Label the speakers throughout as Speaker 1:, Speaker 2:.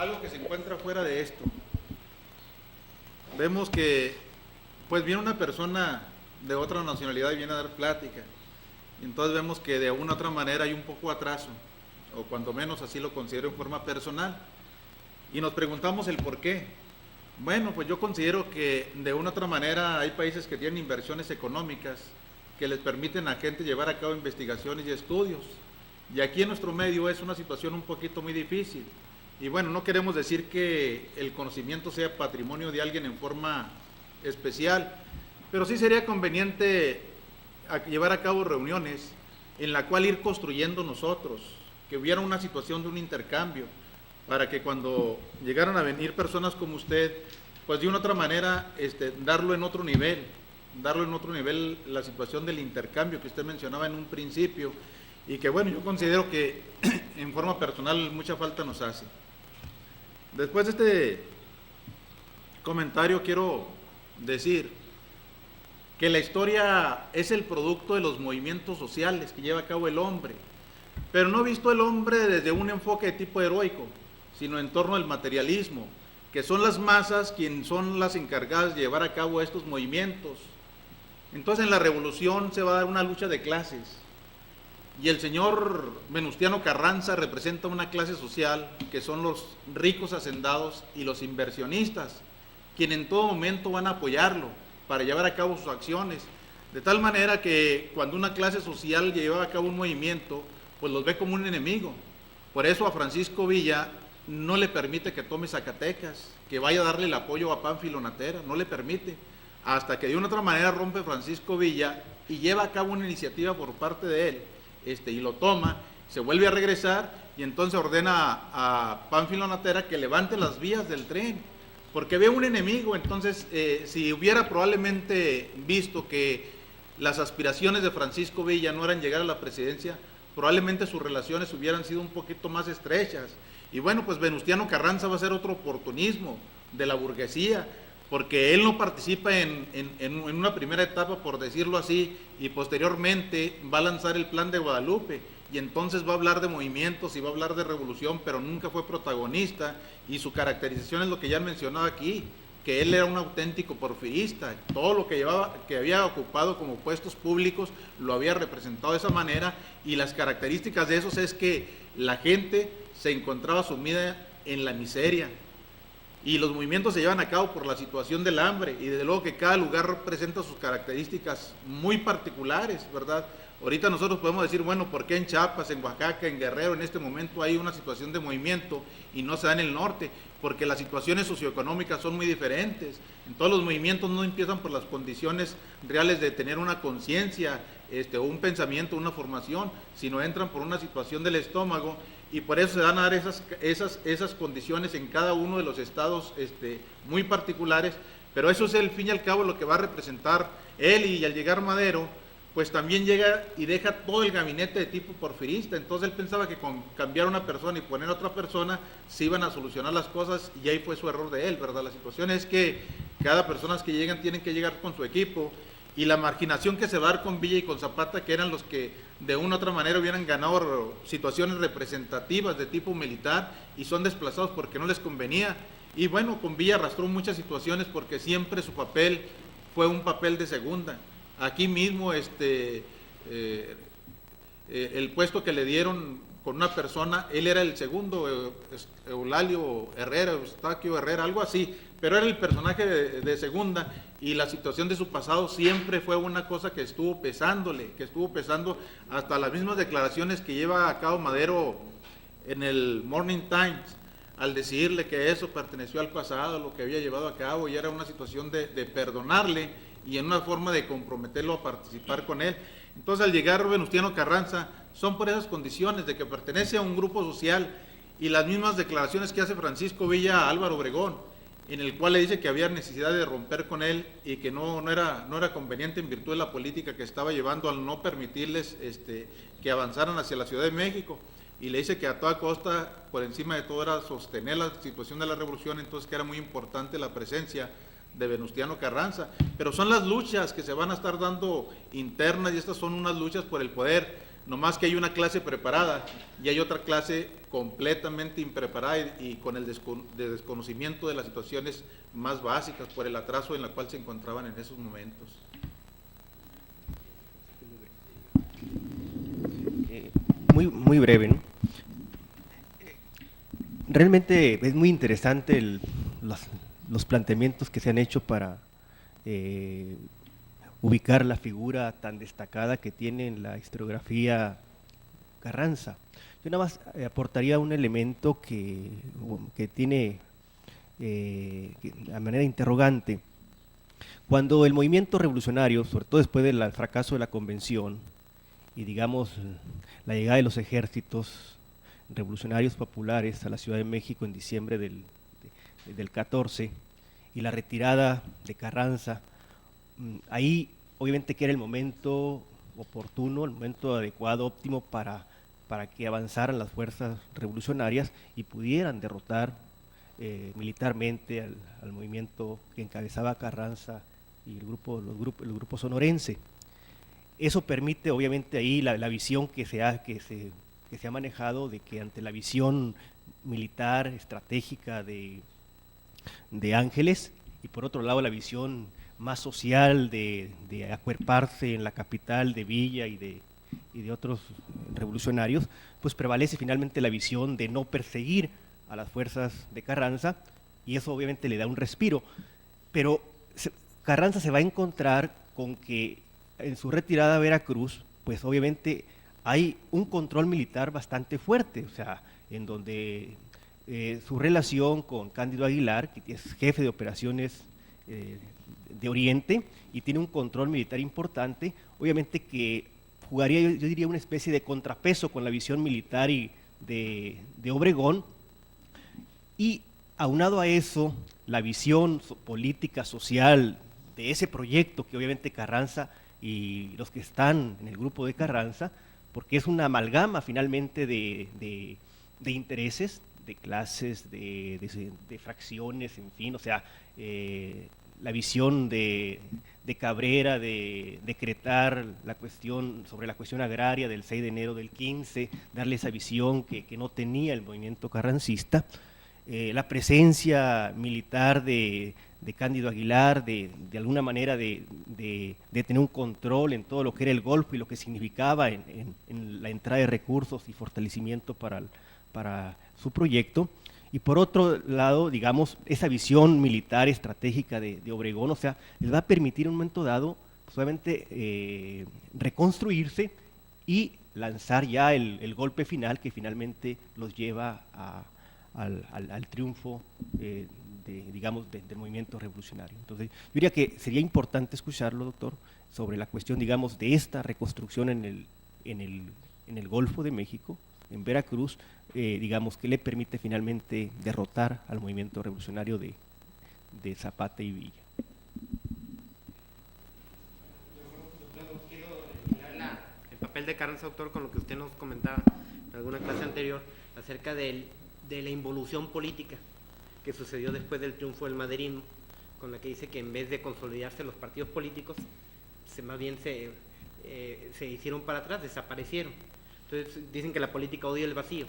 Speaker 1: algo que se encuentra fuera de esto. Vemos que pues viene una persona de otra nacionalidad y viene a dar plática. Y entonces vemos que de una u otra manera hay un poco atraso, o cuando menos así lo considero en forma personal. Y nos preguntamos el por qué. Bueno, pues yo considero que de una u otra manera hay países que tienen inversiones económicas que les permiten a gente llevar a cabo investigaciones y estudios. Y aquí en nuestro medio es una situación un poquito muy difícil. Y bueno, no queremos decir que el conocimiento sea patrimonio de alguien en forma especial, pero sí sería conveniente llevar a cabo reuniones en la cual ir construyendo nosotros, que hubiera una situación de un intercambio, para que cuando llegaran a venir personas como usted, pues de una otra manera darlo en otro nivel la situación del intercambio que usted mencionaba en un principio, y que bueno, yo considero que en forma personal mucha falta nos hace. Después de este comentario quiero decir que la historia es el producto de los movimientos sociales que lleva a cabo el hombre, pero no visto el hombre desde un enfoque de tipo heroico, sino en torno al materialismo, que son las masas quienes son las encargadas de llevar a cabo estos movimientos. Entonces en la revolución se va a dar una lucha de clases, y el señor Venustiano Carranza representa una clase social que son los ricos hacendados y los inversionistas, quienes en todo momento van a apoyarlo para llevar a cabo sus acciones, de tal manera que cuando una clase social lleva a cabo un movimiento, pues los ve como un enemigo. Por eso a Francisco Villa no le permite que tome Zacatecas, que vaya a darle el apoyo a Pánfilo Natera, no le permite, hasta que de una otra manera rompe Francisco Villa y lleva a cabo una iniciativa por parte de él, y lo toma, se vuelve a regresar y entonces ordena a Pánfilo Natera que levante las vías del tren, porque ve un enemigo. Entonces si hubiera probablemente visto que las aspiraciones de Francisco Villa no eran llegar a la presidencia, probablemente sus relaciones hubieran sido un poquito más estrechas. Y bueno, pues Venustiano Carranza va a ser otro oportunismo de la burguesía, porque él no participa en una primera etapa, por decirlo así, y posteriormente va a lanzar el Plan de Guadalupe, y entonces va a hablar de movimientos y va a hablar de revolución, pero nunca fue protagonista, y su caracterización es lo que ya han mencionado aquí, que él era un auténtico porfirista. Todo lo que había ocupado como puestos públicos lo había representado de esa manera, y las características de esos es que la gente se encontraba sumida en la miseria, y los movimientos se llevan a cabo por la situación del hambre, y desde luego que cada lugar presenta sus características muy particulares, ¿verdad? Ahorita nosotros podemos decir, bueno, ¿por qué en Chiapas, en Oaxaca, en Guerrero, en este momento hay una situación de movimiento y no se da en el norte? Porque las situaciones socioeconómicas son muy diferentes. En todos los movimientos no empiezan por las condiciones reales de tener una conciencia, o un pensamiento, una formación, sino entran por una situación del estómago, y por eso se dan a dar esas condiciones en cada uno de los estados muy particulares. Pero eso es, al fin y al cabo, lo que va a representar él. Y al llegar Madero, pues también llega y deja todo el gabinete de tipo porfirista. Entonces él pensaba que con cambiar una persona y poner a otra persona se iban a solucionar las cosas, y ahí fue su error de él, ¿verdad? La situación es que cada persona que llegan tienen que llegar con su equipo, y la marginación que se va a dar con Villa y con Zapata, que eran los que de una u otra manera hubieran ganado situaciones representativas de tipo militar, y son desplazados porque no les convenía. Y bueno, con Villa arrastró muchas situaciones porque siempre su papel fue un papel de segunda. Aquí mismo el puesto que le dieron con una persona, él era el segundo, Eulalio Herrera, Eustaquio Herrera, algo así, pero era el personaje de segunda, y la situación de su pasado siempre fue una cosa que estuvo pesando hasta las mismas declaraciones que lleva a cabo Madero en el Morning Times, al decirle que eso perteneció al pasado, lo que había llevado a cabo, y era una situación de perdonarle, y en una forma de comprometerlo a participar con él. Entonces, al llegar Venustiano Carranza, son por esas condiciones de que pertenece a un grupo social, y las mismas declaraciones que hace Francisco Villa a Álvaro Obregón, en el cual le dice que había necesidad de romper con él, y que no era conveniente en virtud de la política que estaba llevando al no permitirles que avanzaran hacia la Ciudad de México, y le dice que a toda costa, por encima de todo, era sostener la situación de la revolución. Entonces que era muy importante la presencia de Venustiano Carranza. Pero son las luchas que se van a estar dando internas, y estas son unas luchas por el poder. nomás que hay una clase preparada y hay otra clase completamente impreparada y con el desconocimiento de las situaciones más básicas por el atraso en la cual se encontraban en esos momentos.
Speaker 2: Muy breve, ¿no? Realmente es muy interesante los planteamientos que se han hecho para ubicar la figura tan destacada que tiene en la historiografía Carranza. Yo nada más aportaría un elemento que tiene a manera interrogante. Cuando el movimiento revolucionario, sobre todo después del fracaso de la convención y digamos la llegada de los ejércitos revolucionarios populares a la Ciudad de México en diciembre del 14 y la retirada de Carranza, ahí obviamente que era el momento oportuno, el momento adecuado, óptimo para que avanzaran las fuerzas revolucionarias y pudieran derrotar militarmente al movimiento que encabezaba Carranza y el grupo sonorense. Eso permite obviamente ahí la visión que se ha manejado de que ante la visión militar estratégica de Ángeles y por otro lado la visión más social de acuerparse en la capital de Villa y de otros revolucionarios, pues prevalece finalmente la visión de no perseguir a las fuerzas de Carranza y eso obviamente le da un respiro, pero Carranza se va a encontrar con que en su retirada a Veracruz, pues obviamente hay un control militar bastante fuerte, o sea, en donde su relación con Cándido Aguilar, que es jefe de operaciones de Oriente y tiene un control militar importante, obviamente que jugaría, yo diría, una especie de contrapeso con la visión militar de Obregón, y aunado a eso, la visión política, social de ese proyecto que obviamente Carranza y los que están en el grupo de Carranza, porque es una amalgama finalmente de intereses, de clases, de fracciones, en fin, o sea, la visión de Cabrera de decretar sobre la cuestión agraria del 6 de enero del 15, darle esa visión que no tenía el movimiento carrancista, la presencia militar de Cándido Aguilar, de alguna manera de tener un control en todo lo que era el Golfo y lo que significaba en la entrada de recursos y fortalecimiento para su proyecto. Y por otro lado, digamos, esa visión militar estratégica de Obregón, o sea, les va a permitir en un momento dado, pues, obviamente, reconstruirse y lanzar ya el golpe final que finalmente los lleva al triunfo digamos, del movimiento revolucionario. Entonces, yo diría que sería importante escucharlo, doctor, sobre la cuestión, digamos, de esta reconstrucción en el Golfo de México, en Veracruz, digamos, que le permite finalmente derrotar al movimiento revolucionario de Zapata y Villa.
Speaker 3: El papel de Carranza, doctor, con lo que usted nos comentaba en alguna clase anterior acerca de la involución política que sucedió después del triunfo del maderismo, con la que dice que en vez de consolidarse los partidos políticos, más bien se hicieron para atrás, desaparecieron. Entonces dicen que la política odia el vacío.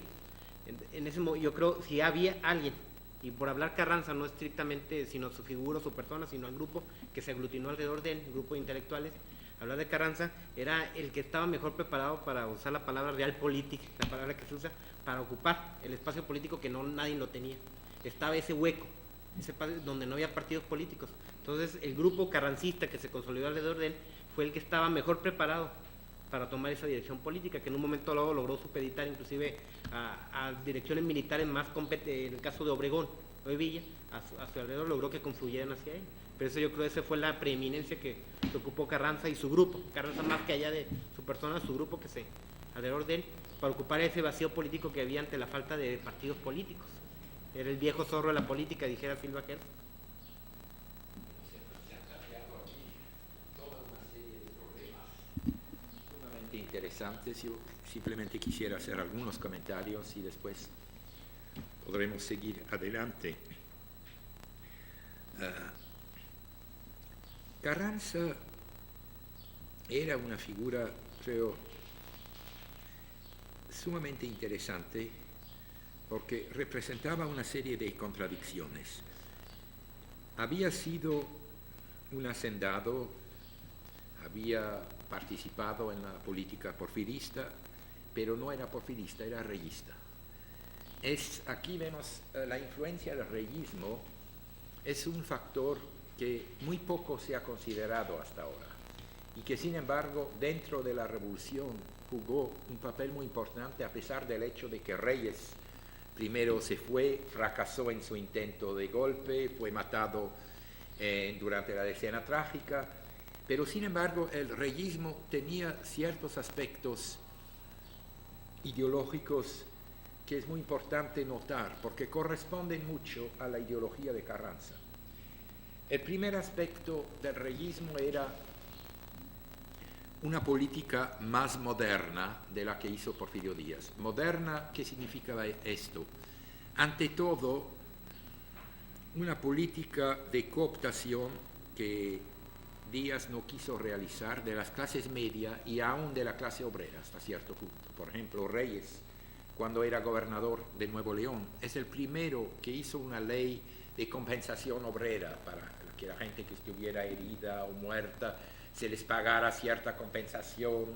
Speaker 3: Yo creo, si había alguien, y por hablar Carranza no estrictamente sino su figura, su persona, sino el grupo que se aglutinó alrededor de él, el grupo de intelectuales, hablar de Carranza era el que estaba mejor preparado para usar la palabra realpolitik, la palabra que se usa para ocupar el espacio político que nadie lo tenía. Estaba ese hueco, ese espacio donde no había partidos políticos. Entonces el grupo carrancista que se consolidó alrededor de él fue el que estaba mejor preparado para tomar esa dirección política, que en un momento dado logró supeditar inclusive a direcciones militares más competentes, en el caso de Obregón o de Villa, a su alrededor logró que confluyeran hacia él. Pero eso yo creo que esa fue la preeminencia que ocupó Carranza y su grupo. Carranza, más que allá de su persona, su grupo que se alrededor de él, para ocupar ese vacío político que había ante la falta de partidos políticos. Era el viejo zorro de la política, dijera Silva Kerr.
Speaker 4: Sumamente interesantes. Yo simplemente quisiera hacer algunos comentarios y después podremos seguir adelante. Carranza era una figura, creo, sumamente interesante porque representaba una serie de contradicciones. Había sido un hacendado, había participado en la política porfirista, pero no era porfirista, era reyista. Aquí vemos la influencia del reyismo, es un factor que muy poco se ha considerado hasta ahora y que sin embargo dentro de la revolución jugó un papel muy importante, a pesar del hecho de que Reyes primero se fue, fracasó en su intento de golpe, fue matado durante la Decena Trágica, pero sin embargo el reyismo tenía ciertos aspectos ideológicos que es muy importante notar porque corresponden mucho a la ideología de Carranza. El primer aspecto del reyismo era una política más moderna de la que hizo Porfirio Díaz. Moderna, ¿qué significaba esto? Ante todo, una política de cooptación que Díaz no quiso realizar de las clases medias y aún de la clase obrera hasta cierto punto. Por ejemplo, Reyes, cuando era gobernador de Nuevo León, es el primero que hizo una ley de compensación obrera para que la gente que estuviera herida o muerta se les pagara cierta compensación.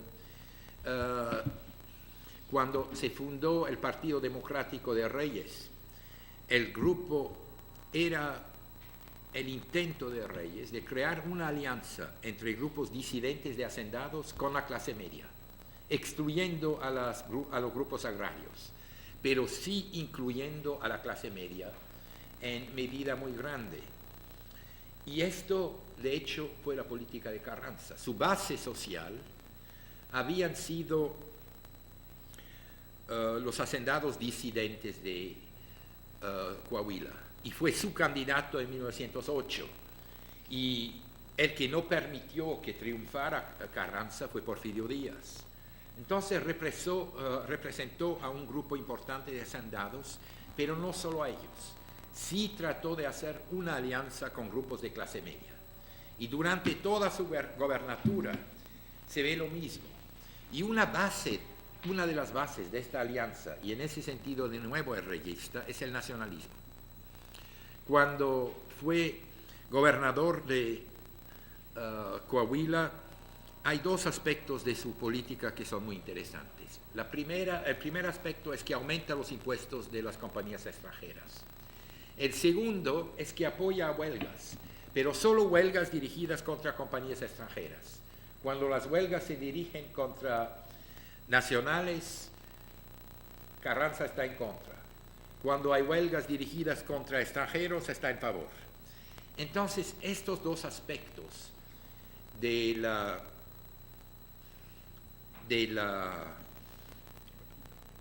Speaker 4: Cuando se fundó el Partido Democrático de Reyes, el grupo era el intento de Reyes de crear una alianza entre grupos disidentes de hacendados con la clase media, excluyendo a los grupos agrarios, pero sí incluyendo a la clase media en medida muy grande. Y esto, de hecho, fue la política de Carranza. Su base social habían sido los hacendados disidentes de Coahuila, y fue su candidato en 1908. Y el que no permitió que triunfara Carranza fue Porfirio Díaz. Entonces representó a un grupo importante de hacendados, pero no solo a ellos. Sí trató de hacer una alianza con grupos de clase media. Y durante toda su gobernatura se ve lo mismo. Y una de las bases de esta alianza, y en ese sentido de nuevo es reyista, es el nacionalismo. Cuando fue gobernador de Coahuila, hay dos aspectos de su política que son muy interesantes. El primer aspecto es que aumenta los impuestos de las compañías extranjeras. El segundo es que apoya a huelgas, pero solo huelgas dirigidas contra compañías extranjeras. Cuando las huelgas se dirigen contra nacionales, Carranza está en contra. Cuando hay huelgas dirigidas contra extranjeros, está en favor. Entonces, estos dos aspectos de la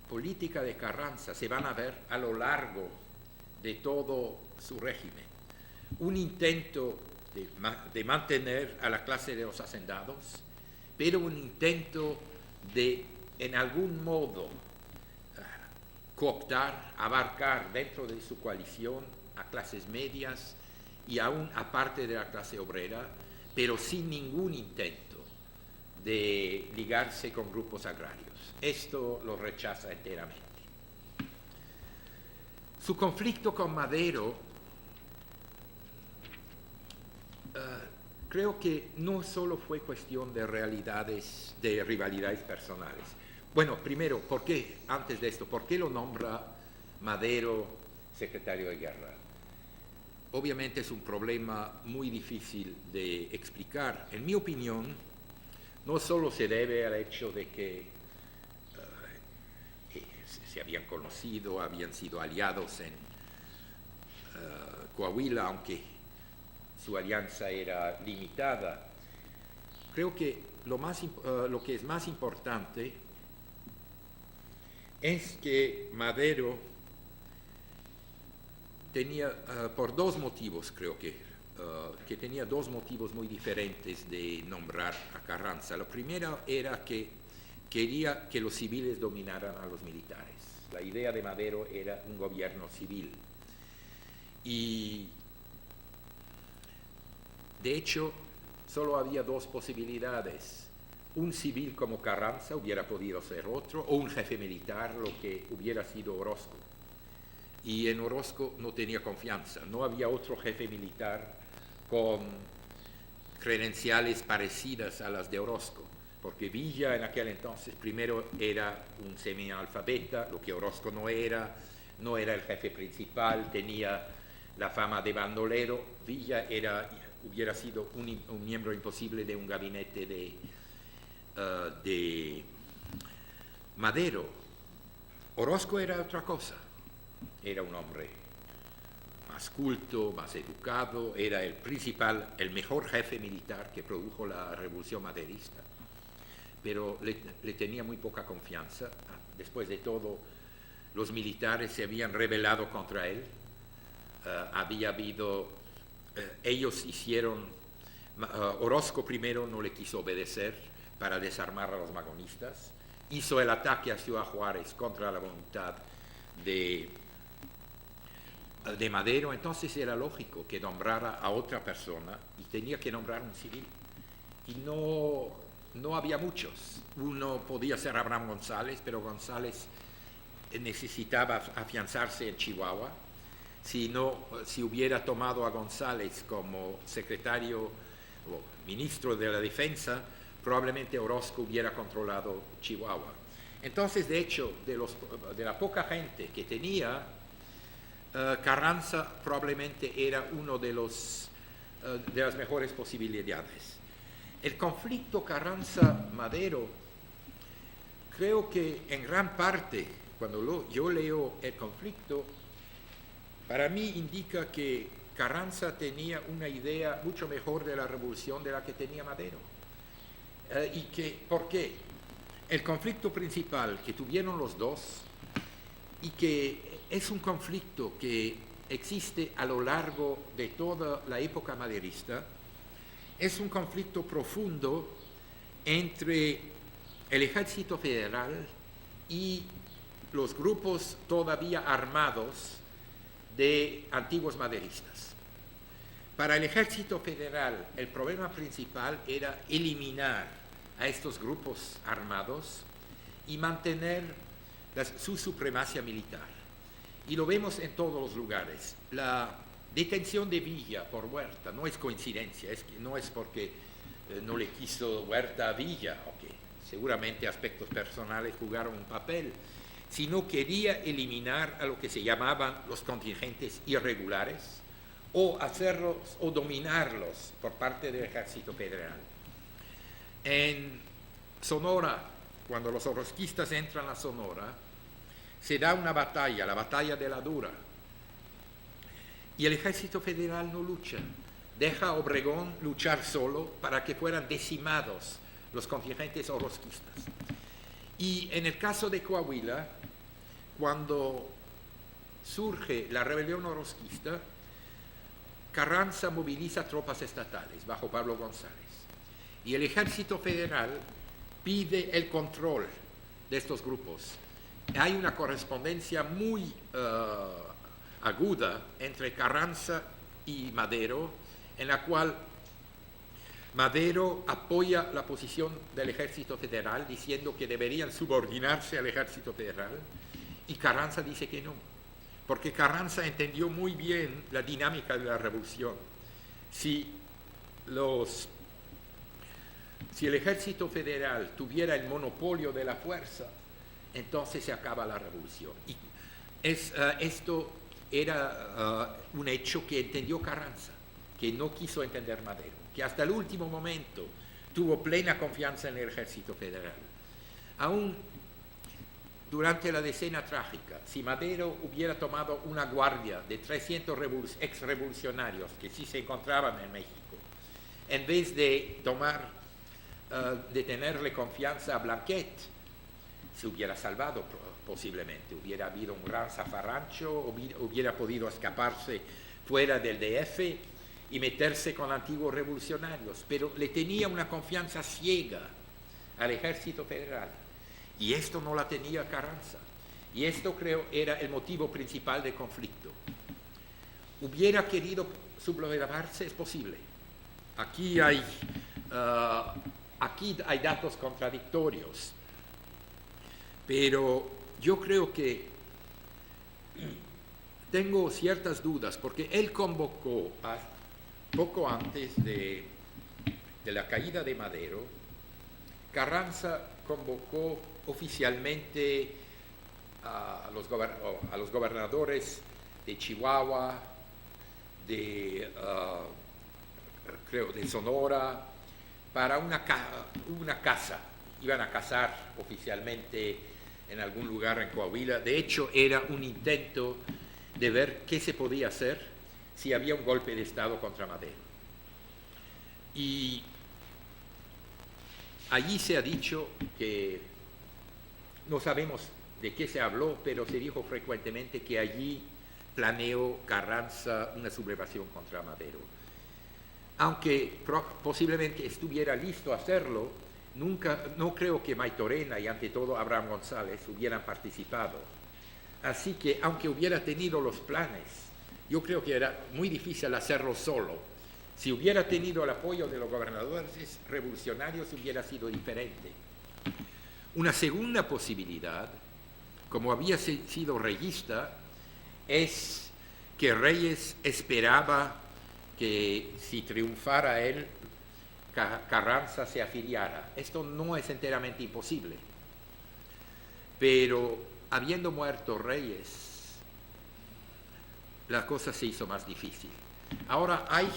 Speaker 4: política de Carranza se van a ver a lo largo de todo su régimen. Un intento de mantener a la clase de los hacendados, pero un intento de, en algún modo, cooptar, abarcar dentro de su coalición a clases medias y aún a parte de la clase obrera, pero sin ningún intento de ligarse con grupos agrarios. Esto lo rechaza enteramente. Su conflicto con Madero, creo que no solo fue cuestión de rivalidades personales. Bueno, primero, antes de esto, ¿por qué lo nombra Madero secretario de guerra? Obviamente es un problema muy difícil de explicar. En mi opinión, no solo se debe al hecho de que se habían conocido, habían sido aliados en Coahuila, aunque su alianza era limitada. Creo que lo que es más importante es que Madero tenía, por dos motivos, creo que tenía dos motivos muy diferentes de nombrar a Carranza. Lo primero era que quería que los civiles dominaran a los militares. La idea de Madero era un gobierno civil. Y, de hecho, solo había dos posibilidades un civil como Carranza hubiera podido ser otro, o un jefe militar, lo que hubiera sido Orozco. Y en Orozco no tenía confianza, no había otro jefe militar con credenciales parecidas a las de Orozco, porque Villa en aquel entonces primero era un semianalfabeta, lo que Orozco no era el jefe principal, tenía la fama de bandolero. Villa hubiera sido un miembro imposible de un gabinete de Madero. Orozco era otra cosa, era un hombre más culto, más educado, era el mejor jefe militar que produjo la revolución maderista, pero le tenía muy poca confianza. Después de todo, los militares se habían rebelado contra él, ellos hicieron, Orozco primero no le quiso obedecer para desarmar a los magonistas, hizo el ataque a Ciudad Juárez contra la voluntad de Madero. Entonces era lógico que nombrara a otra persona y tenía que nombrar un civil. Y no había muchos. Uno podía ser Abraham González, pero González necesitaba afianzarse en Chihuahua. Si hubiera tomado a González como secretario o ministro de la Defensa, probablemente Orozco hubiera controlado Chihuahua. Entonces, de hecho, de la poca gente que tenía, Carranza probablemente era uno de las mejores posibilidades. El conflicto Carranza-Madero, creo que en gran parte, cuando yo leo el conflicto, para mí indica que Carranza tenía una idea mucho mejor de la revolución de la que tenía Madero. ¿Por qué? El conflicto principal que tuvieron los dos, y que es un conflicto que existe a lo largo de toda la época maderista, es un conflicto profundo entre el Ejército Federal y los grupos todavía armados de antiguos maderistas. Para el Ejército Federal, el problema principal era eliminar a estos grupos armados y mantener su supremacía militar. Y lo vemos en todos los lugares. La detención de Villa por Huerta no es coincidencia, no es porque no le quiso Huerta a Villa, okay, seguramente aspectos personales jugaron un papel, sino quería eliminar a lo que se llamaban los contingentes irregulares, o hacerlos o dominarlos por parte del Ejército Federal. En Sonora, cuando los orozquistas entran a Sonora, se da una batalla, la batalla de la Dura, y el Ejército Federal no lucha, deja a Obregón luchar solo para que fueran decimados los contingentes orozquistas. Y en el caso de Coahuila, cuando surge la rebelión orozquista, Carranza moviliza tropas estatales bajo Pablo González, y el Ejército Federal pide el control de estos grupos. Hay una correspondencia muy aguda entre Carranza y Madero, en la cual Madero apoya la posición del Ejército Federal diciendo que deberían subordinarse al Ejército Federal, y Carranza dice que no, porque Carranza entendió muy bien la dinámica de la revolución. Si el Ejército Federal tuviera el monopolio de la fuerza, entonces se acaba la revolución. Y esto era un hecho que entendió Carranza, que no quiso entender Madero, que hasta el último momento tuvo plena confianza en el Ejército Federal. Aún durante la decena trágica, si Madero hubiera tomado una guardia de 300 exrevolucionarios que sí se encontraban en México, en vez de tenerle confianza a Blanquet, se hubiera salvado posiblemente, hubiera habido un gran zafarrancho, hubiera podido escaparse fuera del DF y meterse con antiguos revolucionarios, pero le tenía una confianza ciega al Ejército Federal, y esto no la tenía Carranza, y esto creo era el motivo principal del conflicto. ¿Hubiera querido sublevarse? Es posible. Aquí hay aquí hay datos contradictorios, pero yo creo que tengo ciertas dudas, porque él convocó, poco antes de la caída de Madero, Carranza convocó oficialmente a los gobernadores de Chihuahua, creo, de Sonora, para una casa. Iban a casar oficialmente en algún lugar en Coahuila. De hecho, era un intento de ver qué se podía hacer si había un golpe de Estado contra Madero. Y allí se ha dicho que, no sabemos de qué se habló, pero se dijo frecuentemente que allí planeó Carranza una sublevación contra Madero. Aunque posiblemente estuviera listo a hacerlo, no creo que Maytorena y ante todo Abraham González hubieran participado. Así que aunque hubiera tenido los planes, yo creo que era muy difícil hacerlo solo. Si hubiera tenido el apoyo de los gobernadores revolucionarios hubiera sido diferente. Una segunda posibilidad, como había sido reyista, es que Reyes esperaba que si triunfara él, Carranza se afiliara. Esto no es enteramente imposible, pero habiendo muerto Reyes, la cosa se hizo más difícil. Ahora hay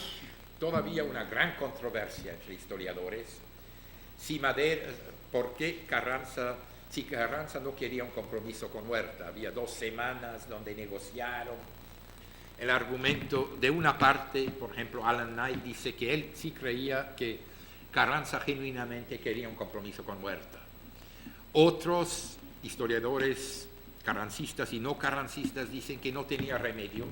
Speaker 4: todavía una gran controversia entre historiadores si si Carranza no quería un compromiso con Huerta. Había 2 semanas donde negociaron. El argumento de una parte, por ejemplo, Alan Knight dice que él sí creía que Carranza genuinamente quería un compromiso con Huerta. Otros historiadores carrancistas y no carrancistas dicen que no tenía remedio,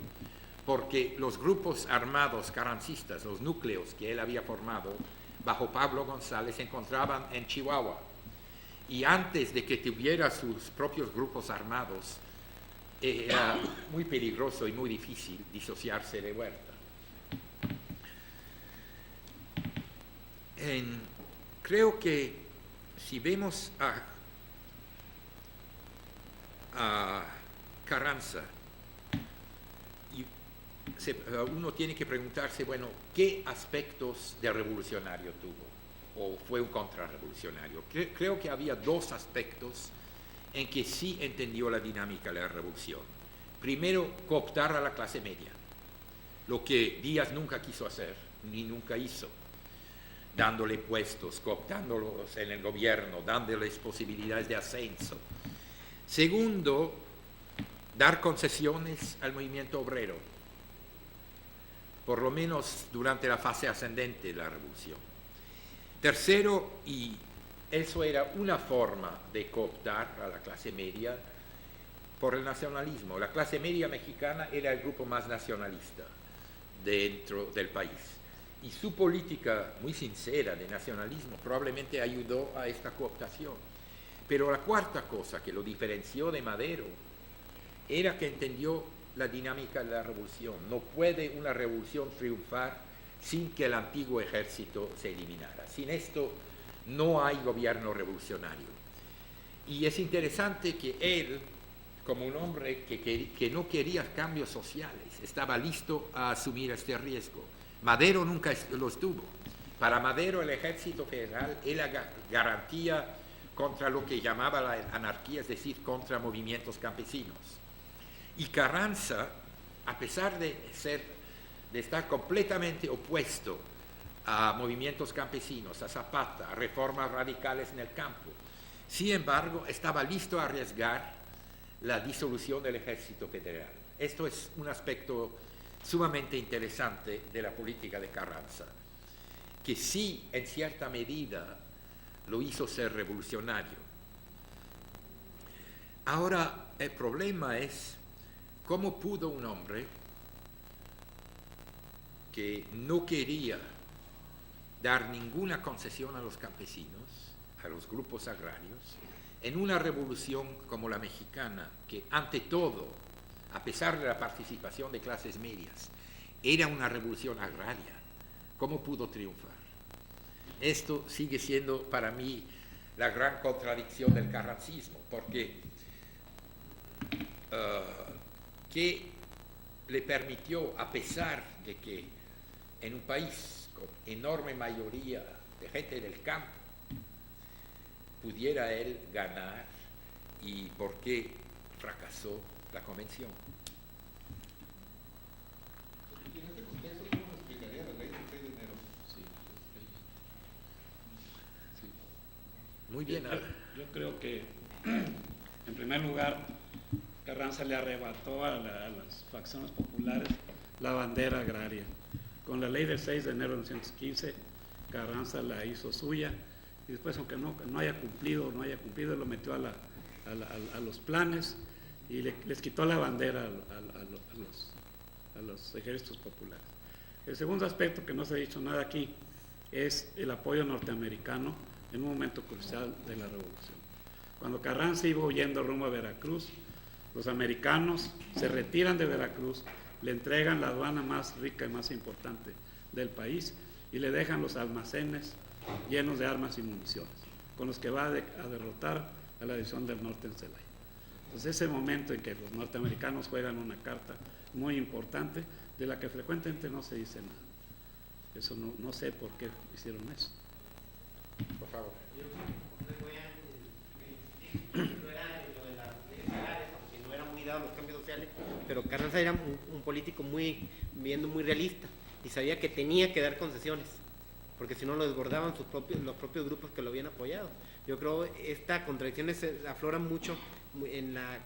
Speaker 4: porque los grupos armados carrancistas, los núcleos que él había formado bajo Pablo González, se encontraban en Chihuahua. Y antes de que tuviera sus propios grupos armados, era muy peligroso y muy difícil disociarse de Huerta. Creo que si vemos a Carranza, uno tiene que preguntarse, bueno, ¿qué aspectos de revolucionario tuvo? ¿O fue un contrarrevolucionario? Creo que había 2 aspectos en que sí entendió la dinámica de la revolución. Primero, cooptar a la clase media, lo que Díaz nunca quiso hacer, ni nunca hizo, dándole puestos, cooptándolos en el gobierno, dándoles posibilidades de ascenso. Segundo, dar concesiones al movimiento obrero, por lo menos durante la fase ascendente de la revolución. Tercero, y eso era una forma de cooptar a la clase media, por el nacionalismo. La clase media mexicana era el grupo más nacionalista dentro del país. Y su política muy sincera de nacionalismo probablemente ayudó a esta cooptación. Pero la cuarta cosa que lo diferenció de Madero era que entendió la dinámica de la revolución. No puede una revolución triunfar sin que el antiguo ejército se eliminara. Sin esto no hay gobierno revolucionario. Y es interesante que él, como un hombre que no quería cambios sociales, estaba listo a asumir este riesgo. Madero nunca los tuvo. Para Madero el ejército federal era garantía contra lo que llamaba la anarquía, es decir, contra movimientos campesinos. Y Carranza, a pesar de estar completamente opuesto a movimientos campesinos, a Zapata, a reformas radicales en el campo, sin embargo, estaba listo a arriesgar la disolución del ejército federal. Esto es un aspecto sumamente interesante de la política de Carranza, que sí, en cierta medida, lo hizo ser revolucionario. Ahora, el problema es cómo pudo un hombre que no quería dar ninguna concesión a los campesinos, a los grupos agrarios, en una revolución como la mexicana, que ante todo, a pesar de la participación de clases medias, era una revolución agraria, ¿cómo pudo triunfar? esto sigue siendo para mí la gran contradicción del carrancismo, porque que le permitió, a pesar de que en un país con enorme mayoría de gente del campo, pudiera él ganar, y por qué fracasó la convención.
Speaker 1: ¿Y en este contexto cómo se explicaría la ley del 6 de enero?
Speaker 4: Muy bien.
Speaker 5: Yo creo que, en primer lugar, Carranza le arrebató a las facciones populares la bandera agraria. Con la ley del 6 de enero de 1915, Carranza la hizo suya, y después, aunque no haya cumplido, lo metió a los planes y les quitó la bandera a los ejércitos populares. El segundo aspecto, que no se ha dicho nada aquí, es el apoyo norteamericano en un momento crucial de la revolución. Cuando Carranza iba huyendo rumbo a Veracruz, los americanos se retiran de Veracruz, le entregan la aduana más rica y más importante del país y le dejan los almacenes llenos de armas y municiones, con los que va a derrotar a la división del norte en Celaya. Entonces, ese momento en que los norteamericanos juegan una carta muy importante, de la que frecuentemente no se dice nada. Eso no sé por qué hicieron eso.
Speaker 4: Por favor.
Speaker 3: No era muy dado a los cambios sociales, pero Carranza era un político viendo muy realista y sabía que tenía que dar concesiones, porque si no lo desbordaban los propios grupos que lo habían apoyado. Yo creo que esta contradicción aflora mucho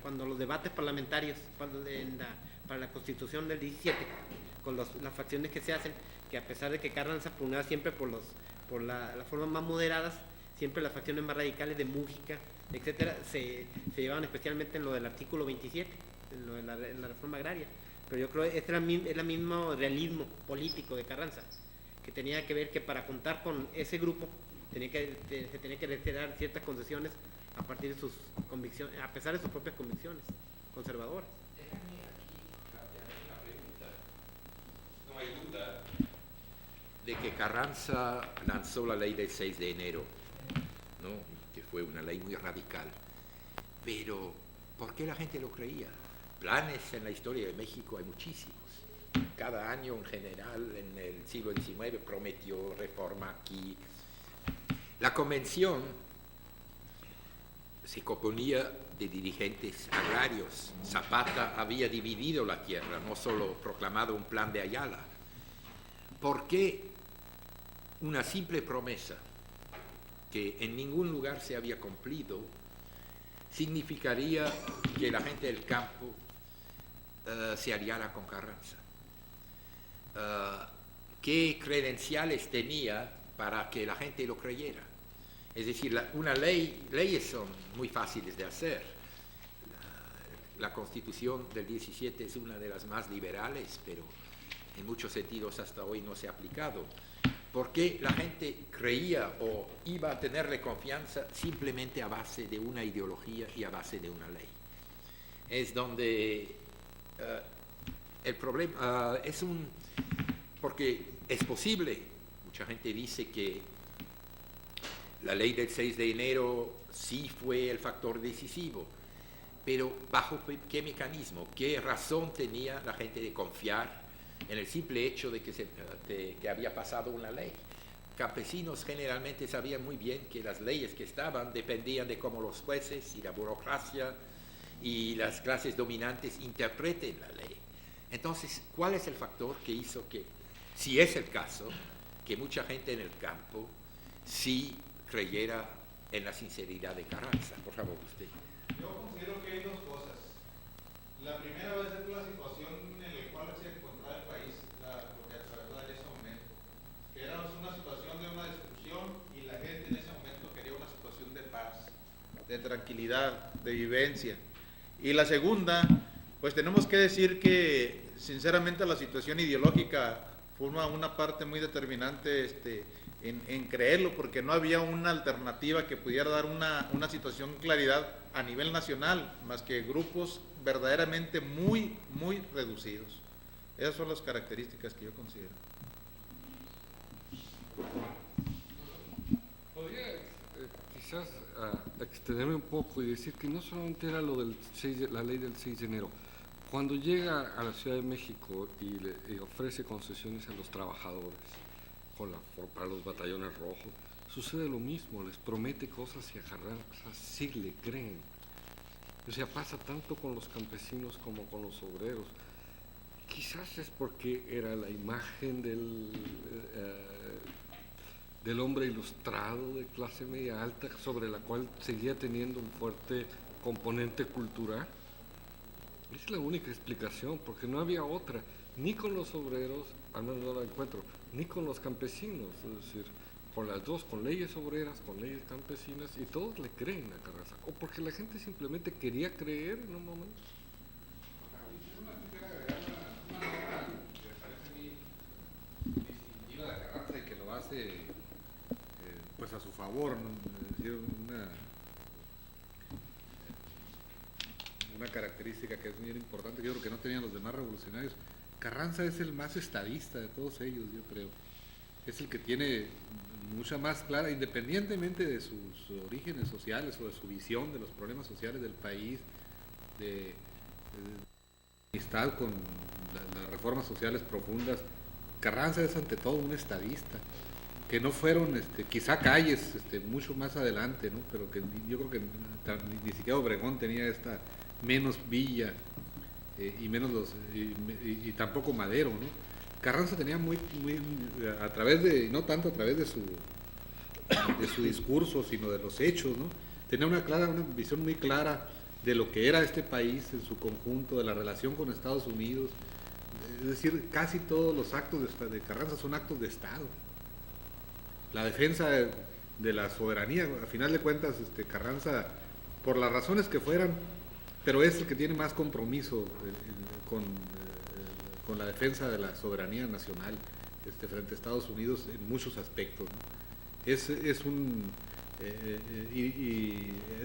Speaker 3: cuando los debates parlamentarios para la Constitución del 17, con las facciones que se hacen, que a pesar de que Carranza pugnaba siempre por las formas más moderadas, siempre las facciones más radicales de Mújica, etcétera, se llevaban especialmente en lo del artículo 27, en la reforma agraria. Pero yo creo que este es el mismo realismo político de Carranza, que tenía que ver que para contar con ese grupo se tenía que retirar ciertas concesiones a partir de sus convicciones, a pesar de sus propias convicciones conservadoras.
Speaker 4: Déjame aquí plantear una pregunta. No hay duda de que Carranza lanzó la ley del 6 de enero, ¿no? Que fue una ley muy radical. Pero, ¿por qué la gente lo creía? Planes en la historia de México hay muchísimos. Cada año, en general, en el siglo XIX, prometió reforma aquí. La convención se componía de dirigentes agrarios. Zapata había dividido la tierra, no solo proclamado un plan de Ayala. ¿Por qué una simple promesa que en ningún lugar se había cumplido significaría que la gente del campo se aliara con Carranza? ¿Qué credenciales tenía para que la gente lo creyera? Es decir, leyes son muy fáciles de hacer. La Constitución del 17 es una de las más liberales, pero en muchos sentidos hasta hoy no se ha aplicado. ¿Por qué la gente creía o iba a tenerle confianza simplemente a base de una ideología y a base de una ley? Es donde el problema porque es posible, mucha gente dice que la ley del 6 de enero sí fue el factor decisivo, pero ¿bajo qué mecanismo? ¿Qué razón tenía la gente de confiar en el simple hecho de que había pasado una ley? Campesinos generalmente sabían muy bien que las leyes que estaban dependían de cómo los jueces y la burocracia y las clases dominantes interpreten la ley. Entonces, ¿cuál es el factor que hizo que, si es el caso, que mucha gente en el campo sí creyera en la sinceridad de Carranza? Por favor, usted.
Speaker 1: Yo considero que hay dos cosas. La primera va a ser la situación en la cual se encontraba el país, lo que atravesaba en ese momento, que era una situación de una destrucción y la gente en ese momento quería una situación de paz, de tranquilidad, de vivencia. Y la segunda, pues tenemos que decir que sinceramente la situación ideológica forma una parte muy determinante en creerlo, porque no había una alternativa que pudiera dar una situación claridad a nivel nacional, más que grupos verdaderamente muy, muy reducidos. Esas son las características que yo considero.
Speaker 6: Podría quizás extenderme un poco y decir que no solamente era lo del la ley del 6 de enero. Cuando llega a la Ciudad de México y ofrece concesiones a los trabajadores para los batallones rojos, sucede lo mismo, les promete cosas y a Carranza sí le creen. O sea, pasa tanto con los campesinos como con los obreros. Quizás es porque era la imagen del hombre ilustrado de clase media alta sobre la cual seguía teniendo un fuerte componente cultural. Es la única explicación, porque no había otra, ni con los obreros, al menos no la encuentro, ni con los campesinos, es decir, con las dos, con leyes obreras, con leyes campesinas, y todos le creen a Carranza, o porque la gente simplemente quería creer en un momento.
Speaker 1: Distintiva de Carranza y que lo hace pues a su favor, ¿no? Es decir, una característica que es muy importante, que yo creo que no tenían los demás revolucionarios. Carranza es el más estadista de todos ellos, yo creo. Es el que tiene mucha más clara, independientemente de sus orígenes sociales o de su visión de los problemas sociales del país, de amistad con las reformas sociales profundas. Carranza es ante todo un estadista, que no fueron quizá Calles mucho más adelante, ¿no? Pero que yo creo que ni siquiera Obregón tenía esta, menos Villa y menos y tampoco Madero, ¿no? Carranza tenía muy a través de, no tanto a través de su discurso, sino de los hechos, ¿no? Tenía una visión muy clara de lo que era este país en su conjunto, de la relación con Estados Unidos. Es decir, casi todos los actos de Carranza son actos de Estado. La defensa de la soberanía, a final de cuentas, Carranza, por las razones que fueran, pero es el que tiene más compromiso con la defensa de la soberanía nacional frente a Estados Unidos en muchos aspectos, ¿no? Es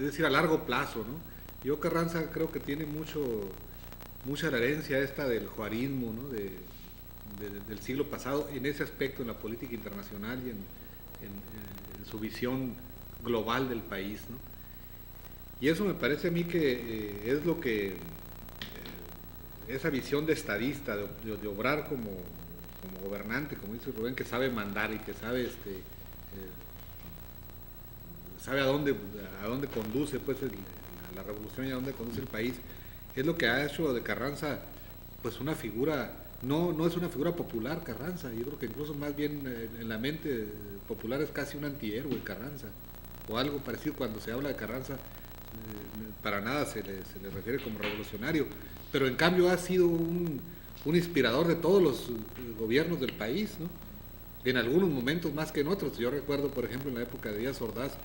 Speaker 1: decir, a largo plazo, ¿no? Yo Carranza creo que tiene mucha la herencia esta del juarismo, ¿no? del siglo pasado, en ese aspecto, en la política internacional y en su visión global del país, ¿no? Y eso me parece a mí que es lo que esa visión de estadista, de obrar como gobernante, como dice Rubén, que sabe mandar y que sabe sabe a dónde conduce pues la revolución y a dónde conduce el país, es lo que ha hecho de Carranza pues una figura, no es una figura popular Carranza. Yo creo que incluso más bien en la mente popular es casi un antihéroe Carranza, o algo parecido. Cuando se habla de Carranza para nada se le refiere como revolucionario, pero en cambio ha sido un inspirador de todos los gobiernos del país, ¿no? En algunos momentos más que en otros. Yo recuerdo, por ejemplo, en la época de Díaz Ordaz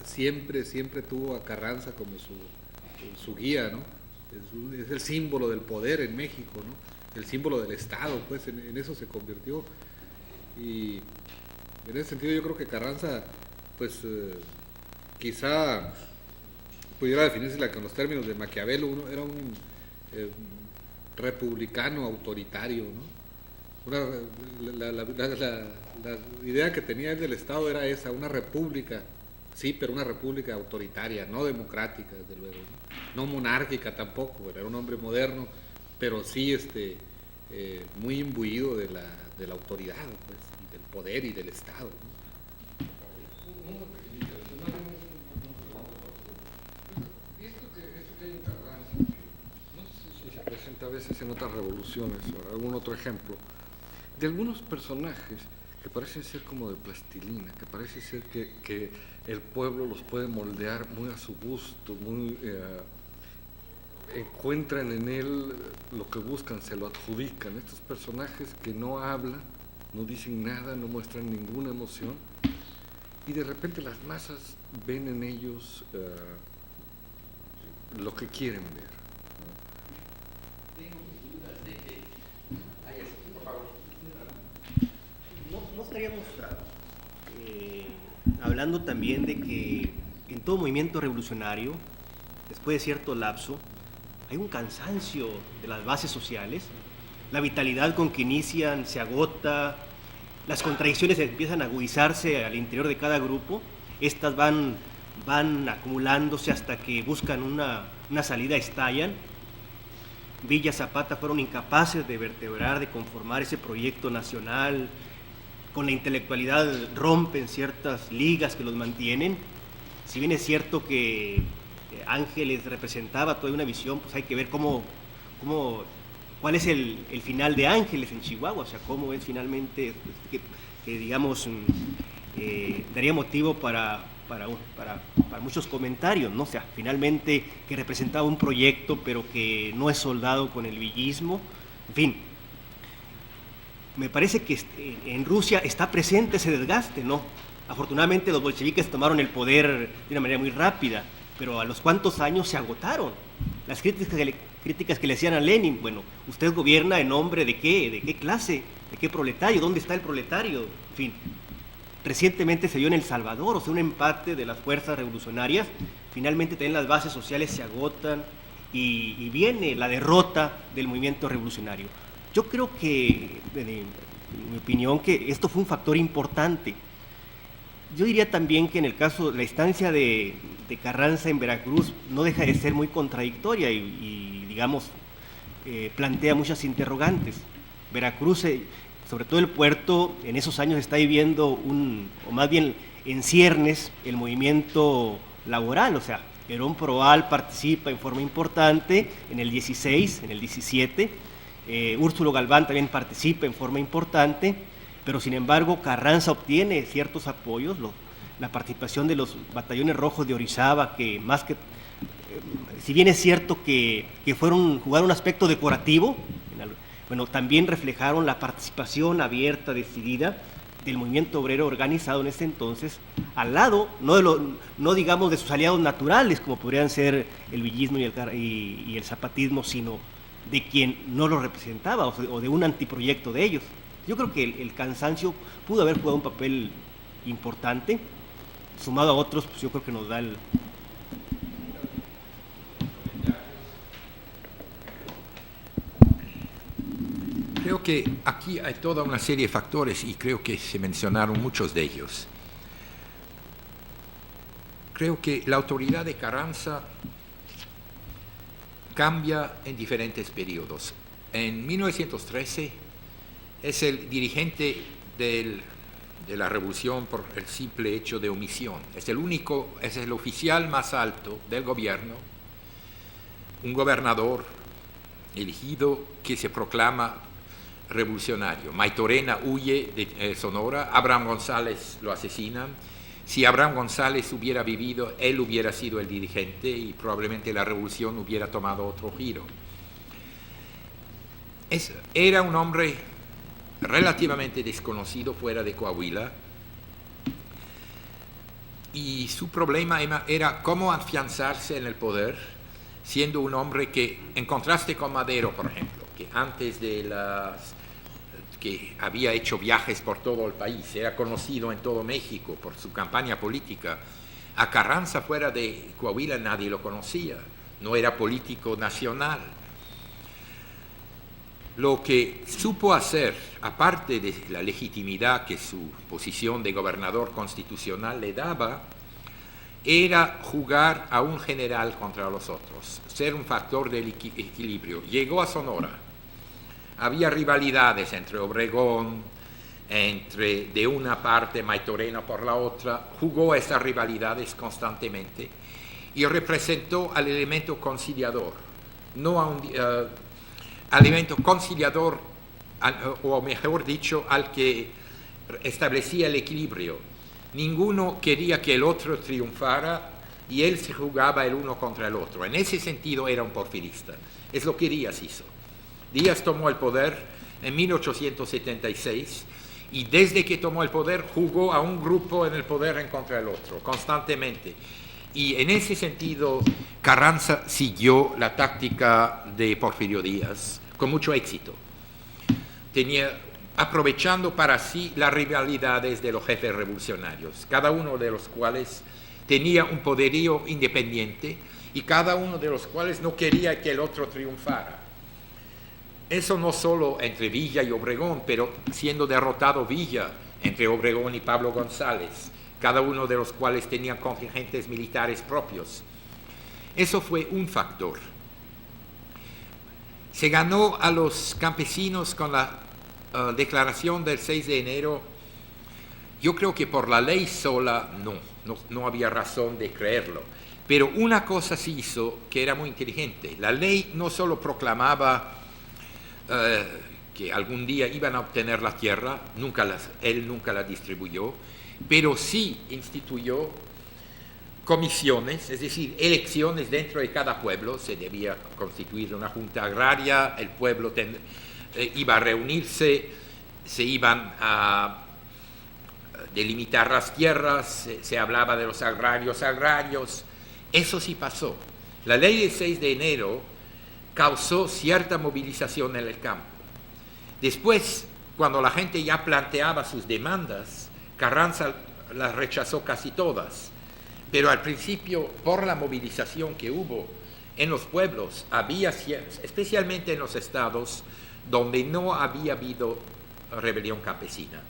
Speaker 1: siempre tuvo a Carranza como su guía, ¿no? Es el símbolo del poder en México, ¿no? El símbolo del Estado, pues en eso se convirtió. Y en ese sentido yo creo que Carranza, pues quizá pudiera definirse con los términos de Maquiavelo. Era un republicano autoritario, ¿no? La idea que tenía él del Estado era esa, una república, sí, pero una república autoritaria, no democrática, desde luego, no monárquica tampoco. Era un hombre moderno, pero sí muy imbuido de la autoridad, pues, y del poder y del Estado, ¿no?
Speaker 6: Presenta a veces en otras revoluciones, o algún otro ejemplo, de algunos personajes que parecen ser como de plastilina, que parece ser que el pueblo los puede moldear muy a su gusto, encuentran en él lo que buscan, se lo adjudican. Estos personajes que no hablan, no dicen nada, no muestran ninguna emoción, y de repente las masas ven en ellos lo que quieren ver.
Speaker 2: No estaríamos hablando también de que en todo movimiento revolucionario, después de cierto lapso, hay un cansancio de las bases sociales, la vitalidad con que inician se agota, las contradicciones empiezan a agudizarse al interior de cada grupo, estas van acumulándose hasta que buscan una salida, estallan. Villa, Zapata fueron incapaces de vertebrar, de conformar ese proyecto nacional. Con la intelectualidad rompen ciertas ligas que los mantienen. Si bien es cierto que Ángeles representaba toda una visión, pues hay que ver cuál es el final de Ángeles en Chihuahua, o sea, cómo es finalmente, que digamos, daría motivo para muchos comentarios, ¿no? O sea, finalmente que representaba un proyecto, pero que no es soldado con el villismo, en fin. Me parece que en Rusia está presente ese desgaste, ¿no? Afortunadamente los bolcheviques tomaron el poder de una manera muy rápida, pero a los cuantos años se agotaron. Las críticas que le hacían a Lenin, bueno, usted gobierna en nombre de qué clase, de qué proletario, ¿dónde está el proletario? En fin, recientemente se dio en El Salvador, o sea, un empate de las fuerzas revolucionarias, finalmente también las bases sociales se agotan y viene la derrota del movimiento revolucionario. Yo creo que, en mi opinión, que esto fue un factor importante. Yo diría también que en el caso, la estancia de Carranza en Veracruz no deja de ser muy contradictoria y digamos, plantea muchas interrogantes. Veracruz, sobre todo el puerto, en esos años está viviendo o más bien en ciernes, el movimiento laboral, o sea, Herón Proal participa en forma importante en el 16, en el 17, Úrsulo Galván también participa en forma importante, pero sin embargo Carranza obtiene ciertos apoyos, la participación de los batallones rojos de Orizaba, que más que, si bien es cierto que jugaron un aspecto decorativo, bueno, también reflejaron la participación abierta, decidida, del movimiento obrero organizado en ese entonces, al lado, no digamos de sus aliados naturales, como podrían ser el villismo y el zapatismo, sino de quien no lo representaba o de un antiproyecto de ellos. Yo creo que el cansancio pudo haber jugado un papel importante, sumado a otros, pues yo creo que nos da el...
Speaker 4: Creo que aquí hay toda una serie de factores y creo que se mencionaron muchos de ellos. Creo que la autoridad de Carranza cambia en diferentes periodos. En 1913 es el dirigente de la revolución por el simple hecho de omisión. Es el oficial más alto del gobierno, un gobernador elegido que se proclama revolucionario. Maytorena huye de Sonora, Abraham González lo asesinan. Si Abraham González hubiera vivido, él hubiera sido el dirigente y probablemente la revolución hubiera tomado otro giro. Era un hombre relativamente desconocido fuera de Coahuila y su problema era cómo afianzarse en el poder siendo un hombre que, en contraste con Madero, por ejemplo, que antes que había hecho viajes por todo el país, era conocido en todo México por su campaña política, a Carranza fuera de Coahuila nadie lo conocía, no era político nacional. Lo que supo hacer, aparte de la legitimidad que su posición de gobernador constitucional le daba, era jugar a un general contra los otros, ser un factor del equilibrio. Llegó a Sonora, había rivalidades entre Obregón, de una parte Maytorena por la otra, jugó a esas rivalidades constantemente y representó al elemento conciliador, al elemento conciliador, o mejor dicho, al que establecía el equilibrio. Ninguno quería que el otro triunfara y él se jugaba el uno contra el otro. En ese sentido era un porfirista. Es lo que Díaz hizo. Díaz tomó el poder en 1876 y desde que tomó el poder jugó a un grupo en el poder en contra del otro, constantemente. Y en ese sentido Carranza siguió la táctica de Porfirio Díaz con mucho éxito. Aprovechando para sí las rivalidades de los jefes revolucionarios, cada uno de los cuales tenía un poderío independiente y cada uno de los cuales no quería que el otro triunfara. eso no solo entre Villa y Obregón, pero siendo derrotado Villa entre Obregón y Pablo González, cada uno de los cuales tenía contingentes militares propios. Eso fue un factor. Se ganó a los campesinos con la declaración del 6 de enero. Yo creo que por la ley sola no había razón de creerlo. Pero una cosa se hizo que era muy inteligente. La ley no solo proclamaba que algún día iban a obtener la tierra, él nunca la distribuyó, pero sí instituyó comisiones, es decir, elecciones dentro de cada pueblo. Se debía constituir una junta agraria, el pueblo iba a reunirse, se iban a delimitar las tierras, se hablaba de los agrarios. Eso sí pasó. La ley del 6 de enero causó cierta movilización en el campo. Después, cuando la gente ya planteaba sus demandas, Carranza las rechazó casi todas. Pero al principio, por la movilización que hubo en los pueblos, especialmente en los estados donde no había habido rebelión campesina.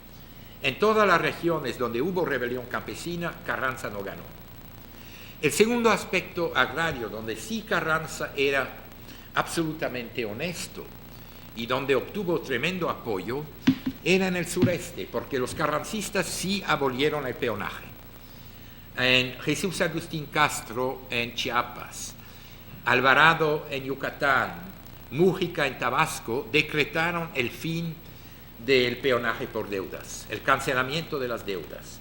Speaker 4: En todas las regiones donde hubo rebelión campesina, Carranza no ganó. El segundo aspecto agrario, donde sí Carranza era absolutamente honesto y donde obtuvo tremendo apoyo, era en el sureste, porque los carrancistas sí abolieron el peonaje. En Jesús Agustín Castro en Chiapas, Alvarado en Yucatán, Mújica en Tabasco, decretaron el fin del peonaje por deudas, el cancelamiento de las deudas.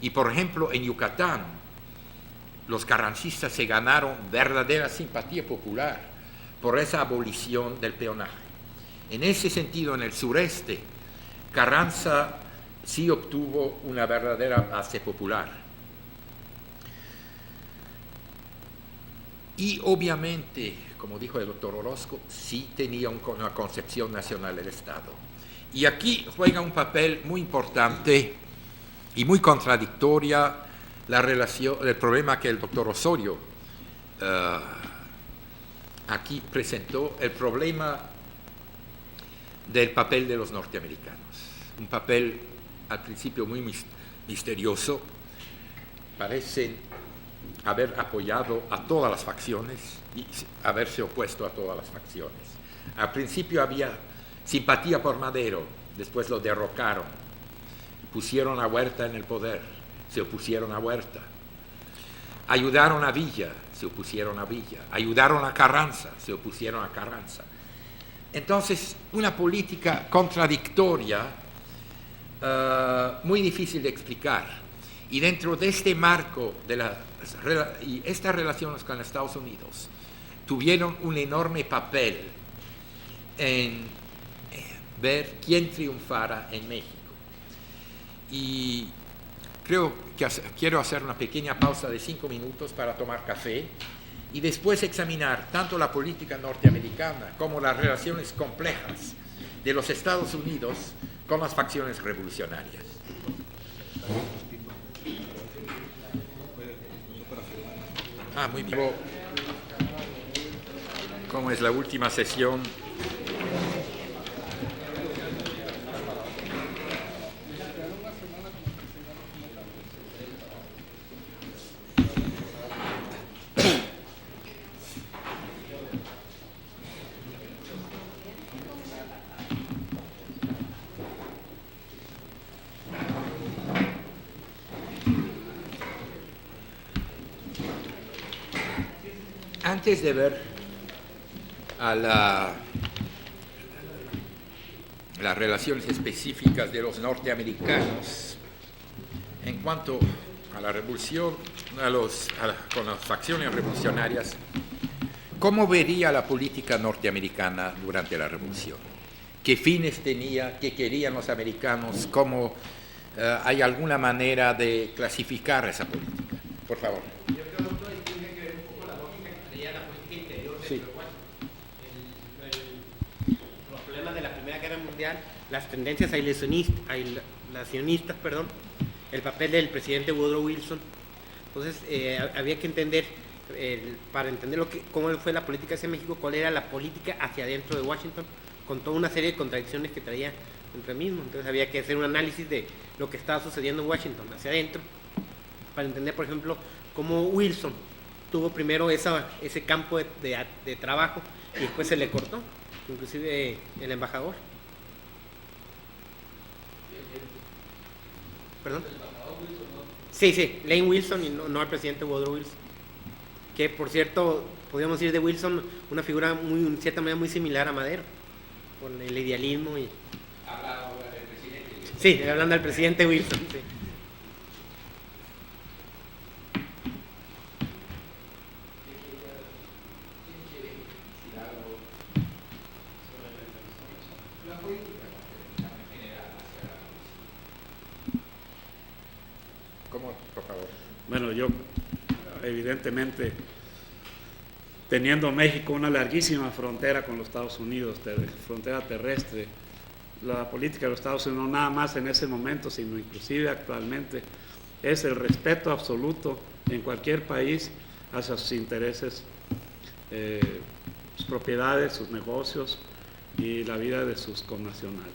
Speaker 4: Y por ejemplo, en Yucatán, los carrancistas se ganaron verdadera simpatía popular por esa abolición del peonaje. En ese sentido, en el sureste, Carranza sí obtuvo una verdadera base popular. Y obviamente, como dijo el doctor Orozco, sí tenía una concepción nacional del Estado. Y aquí juega un papel muy importante y muy contradictoria la relación, el problema que el doctor Osorio aquí presentó, el problema del papel de los norteamericanos. Un papel al principio muy misterioso. Parecen haber apoyado a todas las facciones y haberse opuesto a todas las facciones. Al principio había simpatía por Madero, después lo derrocaron, pusieron a Huerta en el poder, se opusieron a Huerta, ayudaron a Villa, se opusieron a Villa, ayudaron a Carranza, se opusieron a Carranza. Entonces, una política contradictoria, muy difícil de explicar. Y dentro de este marco y estas relaciones con Estados Unidos tuvieron un enorme papel en ver quién triunfara en México. Y creo que quiero hacer una pequeña pausa de 5 minutos para tomar café y después examinar tanto la política norteamericana como las relaciones complejas de los Estados Unidos con las facciones revolucionarias. Muy bien. Como es la última sesión, antes de ver a las relaciones específicas de los norteamericanos en cuanto a la revolución, con las facciones revolucionarias, ¿cómo vería la política norteamericana durante la revolución? ¿Qué fines tenía? ¿Qué querían los americanos? ¿Cómo hay alguna manera de clasificar esa política? Por favor.
Speaker 3: Los problemas de la Primera Guerra Mundial, las tendencias aislacionistas, el papel del presidente Woodrow Wilson. Entonces había que entender, para entender cómo fue la política hacia México, cuál era la política hacia adentro de Washington con toda una serie de contradicciones que traía entre mismo. Entonces había que hacer un análisis de lo que estaba sucediendo en Washington hacia adentro, para entender, por ejemplo, cómo Wilson tuvo primero ese campo de trabajo y después se le cortó, inclusive el embajador. ¿Perdón? Sí, Lane Wilson y no el presidente Woodrow Wilson. Que por cierto, podríamos decir de Wilson una figura en cierta manera muy similar a Madero, por el idealismo y...
Speaker 4: Habla ahora del presidente.
Speaker 3: Sí, hablando del presidente Wilson, sí.
Speaker 4: ¿Cómo, por favor?
Speaker 5: Bueno, yo evidentemente, teniendo México una larguísima frontera con los Estados Unidos, frontera terrestre, la política de los Estados Unidos, no nada más en ese momento, sino inclusive actualmente, es el respeto absoluto en cualquier país hacia sus intereses, sus propiedades, sus negocios y la vida de sus connacionales.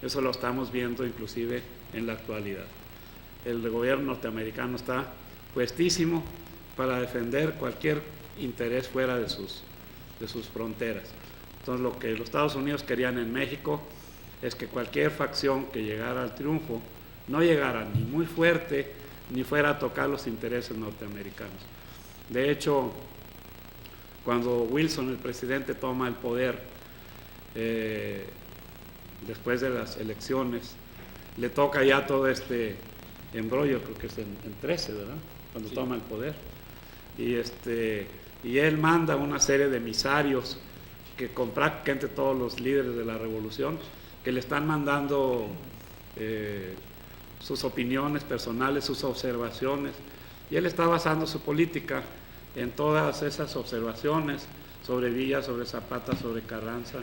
Speaker 5: Eso lo estamos viendo inclusive en la actualidad. El gobierno norteamericano está puestísimo para defender cualquier interés fuera de sus fronteras. Entonces, lo que los Estados Unidos querían en México es que cualquier facción que llegara al triunfo no llegara ni muy fuerte ni fuera a tocar los intereses norteamericanos. De hecho, cuando Wilson, el presidente, toma el poder después de las elecciones, le toca ya todo este embrollo, creo que es en 13, ¿verdad? Cuando sí, toma el poder. Y él manda una serie de emisarios que con prácticamente todos los líderes de la revolución, que le están mandando sus opiniones personales, sus observaciones, y él está basando su política en todas esas observaciones sobre Villa, sobre Zapata, sobre Carranza,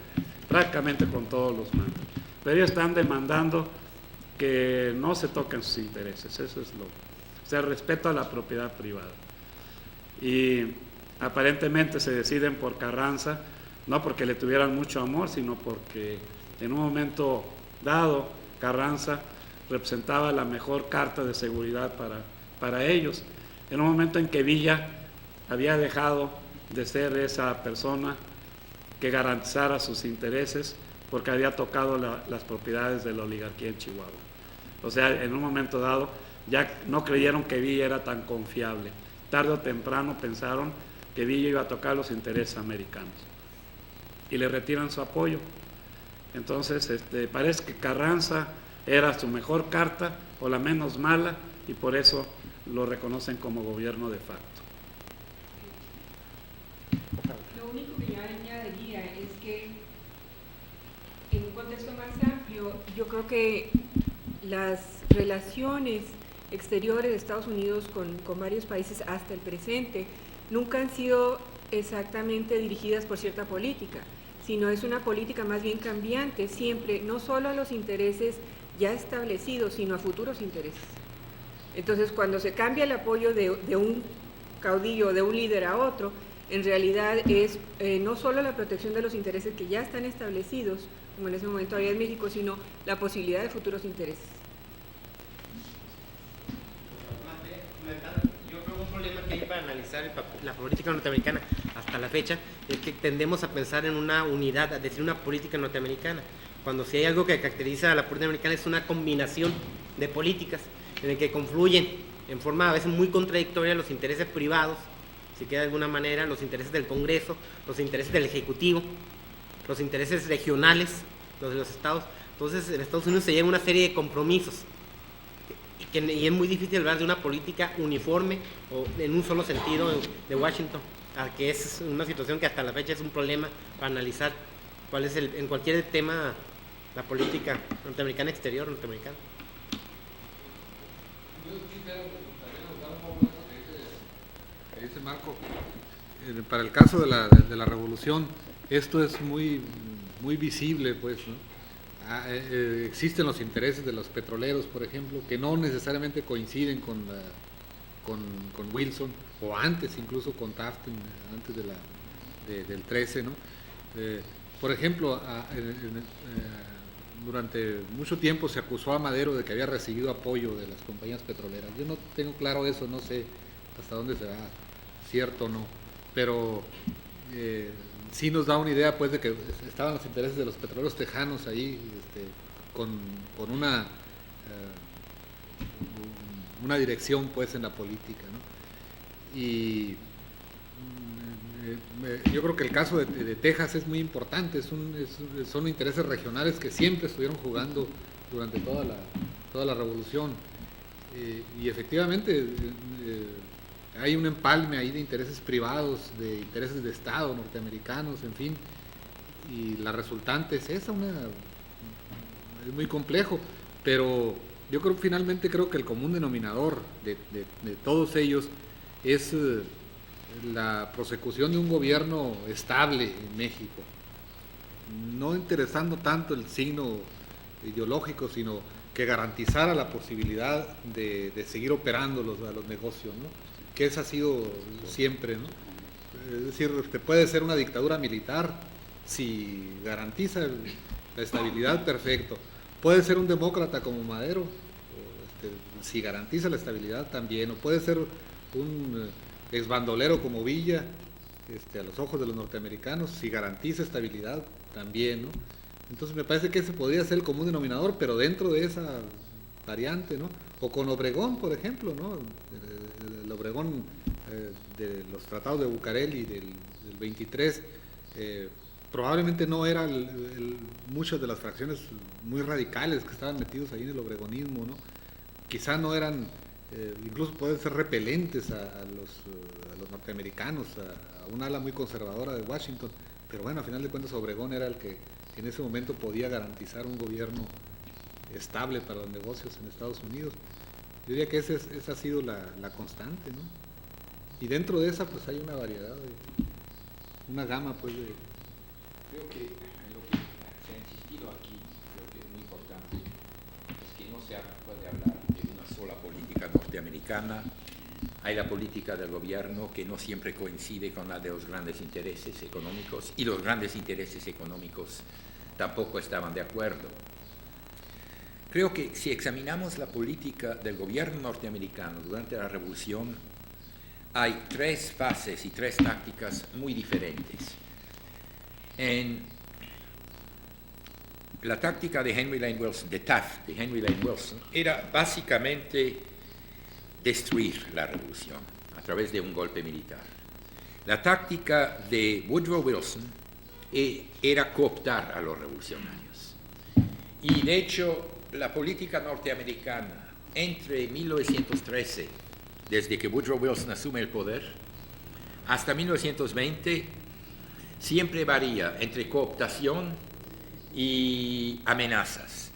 Speaker 5: prácticamente con todos los mandos. Pero ellos están demandando que no se toquen sus intereses, eso es o sea, respeto a la propiedad privada. Y aparentemente se deciden por Carranza, no porque le tuvieran mucho amor, sino porque en un momento dado Carranza representaba la mejor carta de seguridad para ellos, en un momento en que Villa había dejado de ser esa persona que garantizara sus intereses porque había tocado las propiedades de la oligarquía en Chihuahua. O sea, en un momento dado ya no creyeron que Villa era tan confiable. Tarde o temprano pensaron que Villa iba a tocar los intereses americanos y le retiran su apoyo. Entonces, parece que Carranza era su mejor carta o la menos mala y por eso lo reconocen como gobierno de facto.
Speaker 7: Lo único que yo añadiría es que en un contexto más amplio, yo creo que las relaciones exteriores de Estados Unidos con varios países hasta el presente nunca han sido exactamente dirigidas por cierta política, sino es una política más bien cambiante, siempre, no solo a los intereses ya establecidos, sino a futuros intereses. Entonces, cuando se cambia el apoyo de un caudillo, de un líder a otro, en realidad es no solo la protección de los intereses que ya están establecidos, como en ese momento había en México, sino la posibilidad de futuros intereses.
Speaker 3: Yo creo que un problema que hay para analizar la política norteamericana hasta la fecha es que tendemos a pensar en una unidad, a decir una política norteamericana, cuando si hay algo que caracteriza a la política norteamericana es una combinación de políticas en el que confluyen en forma a veces muy contradictoria los intereses privados, si queda de alguna manera, los intereses del Congreso, los intereses del Ejecutivo, los intereses regionales, los de los estados. Entonces en Estados Unidos se llega a una serie de compromisos y es muy difícil hablar de una política uniforme o en un solo sentido de Washington, que es una situación que hasta la fecha es un problema para analizar cuál es en cualquier tema la política norteamericana exterior norteamericana.
Speaker 6: Yo quisiera también abordar un poco eso que dice Marco. Para el caso de la revolución, esto es muy visible, pues, ¿no? Existen los intereses de los petroleros, por ejemplo, que no necesariamente coinciden con Wilson, o antes incluso con Taft, antes del 13, ¿no?
Speaker 8: Por ejemplo, durante mucho tiempo se acusó a Madero de que había recibido apoyo de las compañías petroleras. Yo no tengo claro eso, no sé hasta dónde será cierto o no, pero sí nos da una idea pues de que estaban los intereses de los petroleros tejanos ahí con una dirección pues en la política, ¿no? Y yo creo que el caso de Texas es muy importante, son intereses regionales que siempre estuvieron jugando durante toda la revolución, y efectivamente hay un empalme ahí de intereses privados, de intereses de Estado norteamericanos, en fin, y la resultante es esa, es muy complejo, pero yo finalmente creo que el común denominador de todos ellos es la prosecución de un gobierno estable en México, no interesando tanto el signo ideológico, sino que garantizara la posibilidad de seguir operando a los negocios, ¿no? Que esa ha sido siempre, ¿no? Es decir, puede ser una dictadura militar si garantiza la estabilidad, perfecto. Puede ser un demócrata como Madero, si garantiza la estabilidad también, o puede ser un exbandolero como Villa, a los ojos de los norteamericanos, si garantiza estabilidad también, ¿no? Entonces me parece que ese podría ser el común denominador, pero dentro de esa variante, ¿no? O con Obregón, por ejemplo, ¿no? El Obregón de los tratados de Bucareli del 23, probablemente no eran muchas de las fracciones muy radicales que estaban metidos ahí en el obregonismo, ¿no? Quizá no eran, incluso pueden ser repelentes a los norteamericanos, a un ala muy conservadora de Washington, pero bueno, a final de cuentas Obregón era el que en ese momento podía garantizar un gobierno estable para los negocios en Estados Unidos. Yo diría que esa ha sido la constante, ¿no? Y dentro de esa pues hay una variedad, una gama pues de...
Speaker 4: Creo que lo que se ha insistido aquí, creo que es muy importante, es que no se puede hablar de una sola política norteamericana. Hay la política del gobierno que no siempre coincide con la de los grandes intereses económicos, y los grandes intereses económicos tampoco estaban de acuerdo. Creo que si examinamos la política del gobierno norteamericano durante la Revolución, hay tres fases y tres tácticas muy diferentes. En la táctica de Henry Lane Wilson, de Taft, de Henry Lane Wilson, era básicamente destruir la revolución a través de un golpe militar. La táctica de Woodrow Wilson era cooptar a los revolucionarios. Y de hecho, la política norteamericana entre 1913, desde que Woodrow Wilson asume el poder, hasta 1920, siempre varía entre cooptación y amenazas.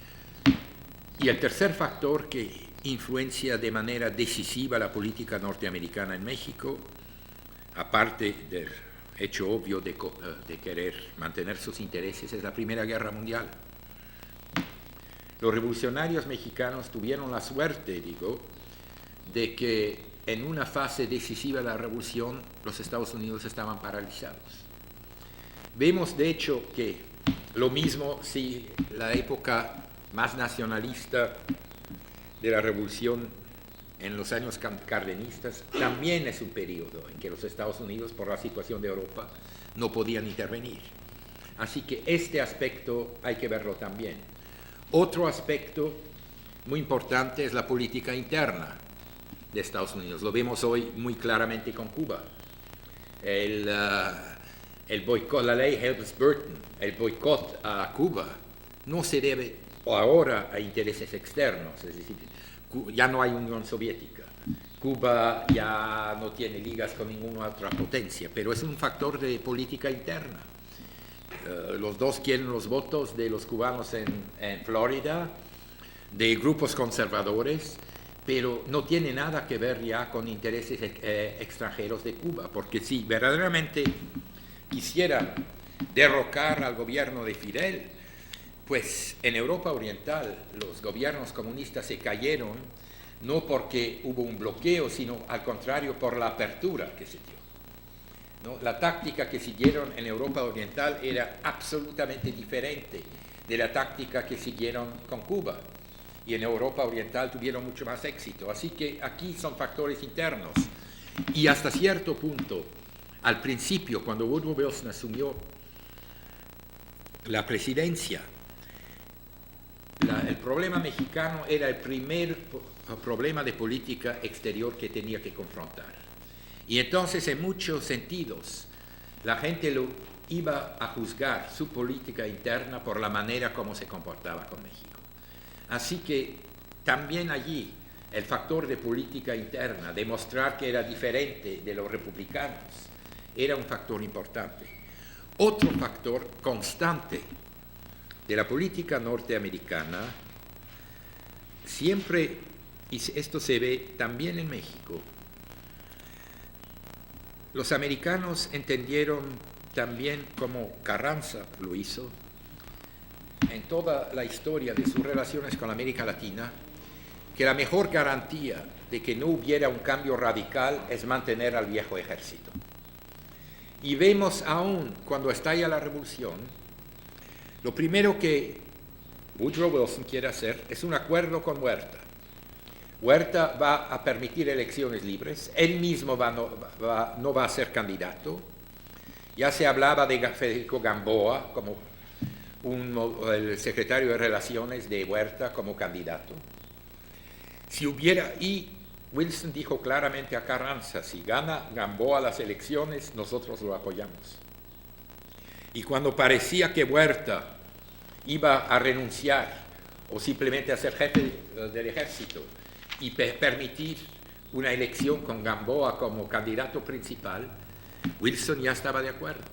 Speaker 4: Y el tercer factor que influencia de manera decisiva la política norteamericana en México, aparte del hecho obvio de querer mantener sus intereses, es la Primera Guerra Mundial. Los revolucionarios mexicanos tuvieron la suerte, de que en una fase decisiva de la revolución los Estados Unidos estaban paralizados. Vemos de hecho que lo mismo si la época más nacionalista de la revolución en los años cardenistas también es un periodo en que los Estados Unidos, por la situación de Europa, no podían intervenir. Así que este aspecto hay que verlo también. Otro aspecto muy importante es la política interna de Estados Unidos. Lo vemos hoy muy claramente con Cuba. El boicot, la ley Helms-Burton, el boicot a Cuba, no se debe ahora a intereses externos, es decir, ya no hay Unión Soviética, Cuba ya no tiene ligas con ninguna otra potencia, pero es un factor de política interna. Los dos quieren los votos de los cubanos en Florida, de grupos conservadores, pero no tiene nada que ver ya con intereses extranjeros de Cuba, porque si verdaderamente quisiera derrocar al gobierno de Fidel, pues en Europa Oriental los gobiernos comunistas se cayeron no porque hubo un bloqueo, sino al contrario por la apertura que se dio. ¿no? La táctica que siguieron en Europa Oriental era absolutamente diferente de la táctica que siguieron con Cuba. Y en Europa Oriental tuvieron mucho más éxito. Así que aquí son factores internos. Y hasta cierto punto, al principio, cuando Woodrow Wilson asumió la presidencia, el problema mexicano era el primer problema de política exterior que tenía que confrontar. Y entonces, en muchos sentidos, la gente lo iba a juzgar su política interna por la manera como se comportaba con México. Así que también allí el factor de política interna, demostrar que era diferente de los republicanos, era un factor importante. Otro factor constante de la política norteamericana, siempre, y esto se ve también en México, los americanos entendieron también, como Carranza lo hizo, en toda la historia de sus relaciones con América Latina, que la mejor garantía de que no hubiera un cambio radical es mantener al viejo ejército. Y vemos aún cuando estalla la revolución, lo primero que Woodrow Wilson quiere hacer es un acuerdo con Huerta. Huerta va a permitir elecciones libres, él mismo no va a ser candidato. Ya se hablaba de Federico Gamboa como el secretario de Relaciones de Huerta como candidato. Y Wilson dijo claramente a Carranza, si gana Gamboa las elecciones, nosotros lo apoyamos. Y cuando parecía que Huerta iba a renunciar o simplemente a ser jefe del ejército y permitir una elección con Gamboa como candidato principal, Wilson ya estaba de acuerdo.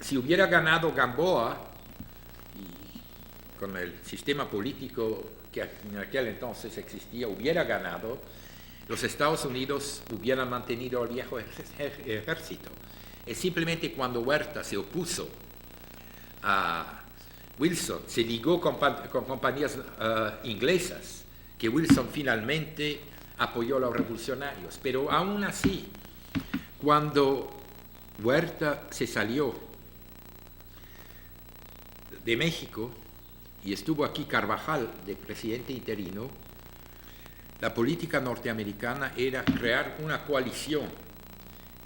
Speaker 4: Si hubiera ganado Gamboa, y con el sistema político que en aquel entonces existía, hubiera ganado, los Estados Unidos hubieran mantenido al viejo ejército. Es simplemente cuando Huerta se opuso a Wilson, se ligó con compañías inglesas, que Wilson finalmente apoyó a los revolucionarios. Pero aún así, cuando Huerta se salió de México y estuvo aquí Carvajal de presidente interino, la política norteamericana era crear una coalición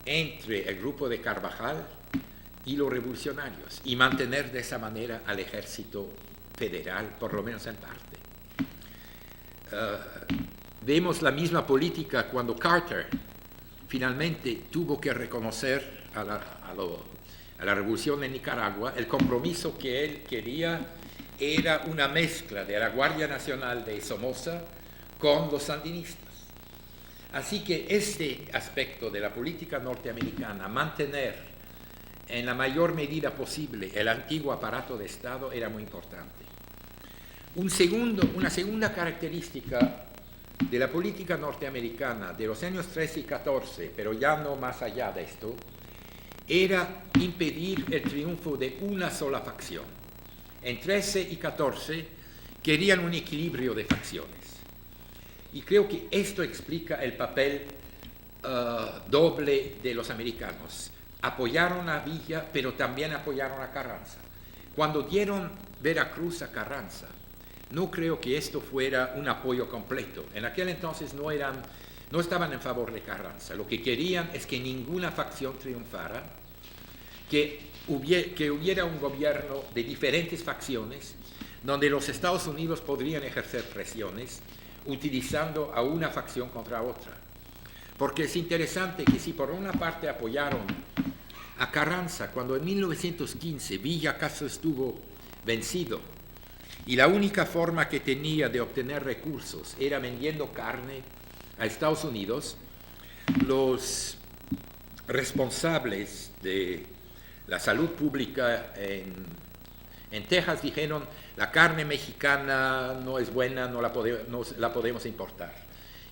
Speaker 4: entre el grupo de Carvajal y los revolucionarios y mantener de esa manera al ejército federal, por lo menos en parte. Vemos la misma política cuando Carter finalmente tuvo que reconocer a la revolución en Nicaragua. El compromiso que él quería era una mezcla de la Guardia Nacional de Somoza con los sandinistas. Así que este aspecto de la política norteamericana, mantener en la mayor medida posible el antiguo aparato de Estado, era muy importante. Una segunda característica de la política norteamericana de los años 13 y 14, pero ya no más allá de esto, era impedir el triunfo de una sola facción. En 13 y 14 querían un equilibrio de facciones. Y creo que esto explica el papel doble de los americanos. Apoyaron a Villa, pero también apoyaron a Carranza. Cuando dieron Veracruz a Carranza, no creo que esto fuera un apoyo completo. En aquel entonces no estaban en favor de Carranza. Lo que querían es que ninguna facción triunfara, que hubiera un gobierno de diferentes facciones, donde los Estados Unidos podrían ejercer presiones, utilizando a una facción contra otra. Porque es interesante que si por una parte apoyaron a Carranza, cuando en 1915 Villa acaso estuvo vencido, y la única forma que tenía de obtener recursos era vendiendo carne a Estados Unidos, los responsables de la salud pública en Texas dijeron: la carne mexicana no es buena, no la podemos importar.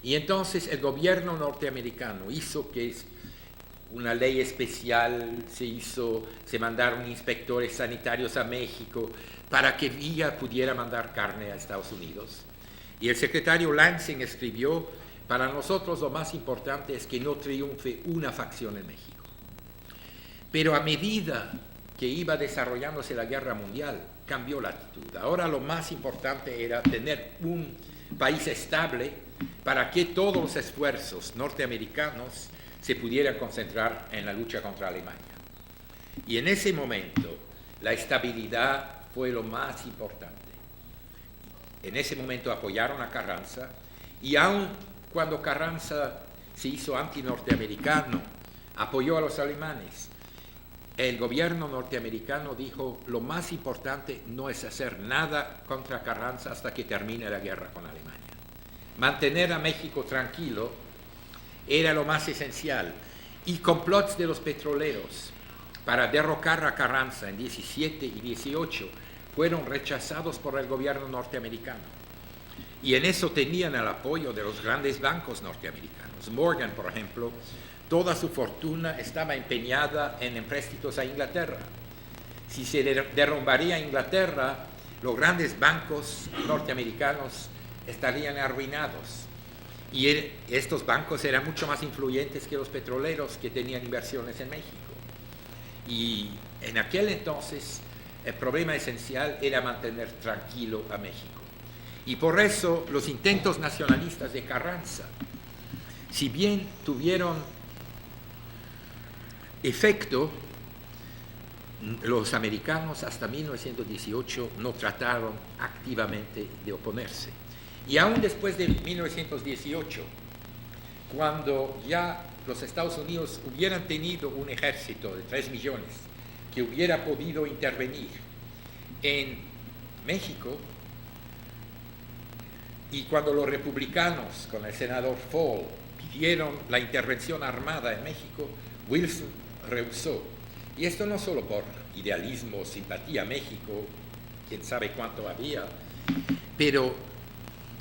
Speaker 4: Y entonces el gobierno norteamericano hizo que una ley especial, se mandaron inspectores sanitarios a México para que Villa pudiera mandar carne a Estados Unidos. Y el secretario Lansing escribió: para nosotros lo más importante es que no triunfe una facción en México. Pero a medida que iba desarrollándose la guerra mundial, cambió la actitud. Ahora lo más importante era tener un país estable para que todos los esfuerzos norteamericanos se pudieran concentrar en la lucha contra Alemania. Y en ese momento la estabilidad fue lo más importante. En ese momento apoyaron a Carranza, y aun cuando Carranza se hizo anti-norteamericano, apoyó a los alemanes, el gobierno norteamericano dijo: lo más importante no es hacer nada contra Carranza hasta que termine la guerra con Alemania. Mantener a México tranquilo era lo más esencial. Y complots de los petroleros para derrocar a Carranza en 17 y 18 fueron rechazados por el gobierno norteamericano. Y en eso tenían el apoyo de los grandes bancos norteamericanos. Morgan, por ejemplo, toda su fortuna estaba empeñada en empréstitos a Inglaterra. Si se derrumbaría Inglaterra, los grandes bancos norteamericanos estarían arruinados. Y estos bancos eran mucho más influyentes que los petroleros que tenían inversiones en México. Y en aquel entonces el problema esencial era mantener tranquilo a México. Y por eso los intentos nacionalistas de Carranza, si bien tuvieron efecto, los americanos hasta 1918 no trataron activamente de oponerse. Y aún después de 1918, cuando ya los Estados Unidos hubieran tenido un ejército de 3 millones que hubiera podido intervenir en México, y cuando los republicanos con el senador Fall pidieron la intervención armada en México, Wilson rehusó. Y esto no solo por idealismo, simpatía a México, quién sabe cuánto había, pero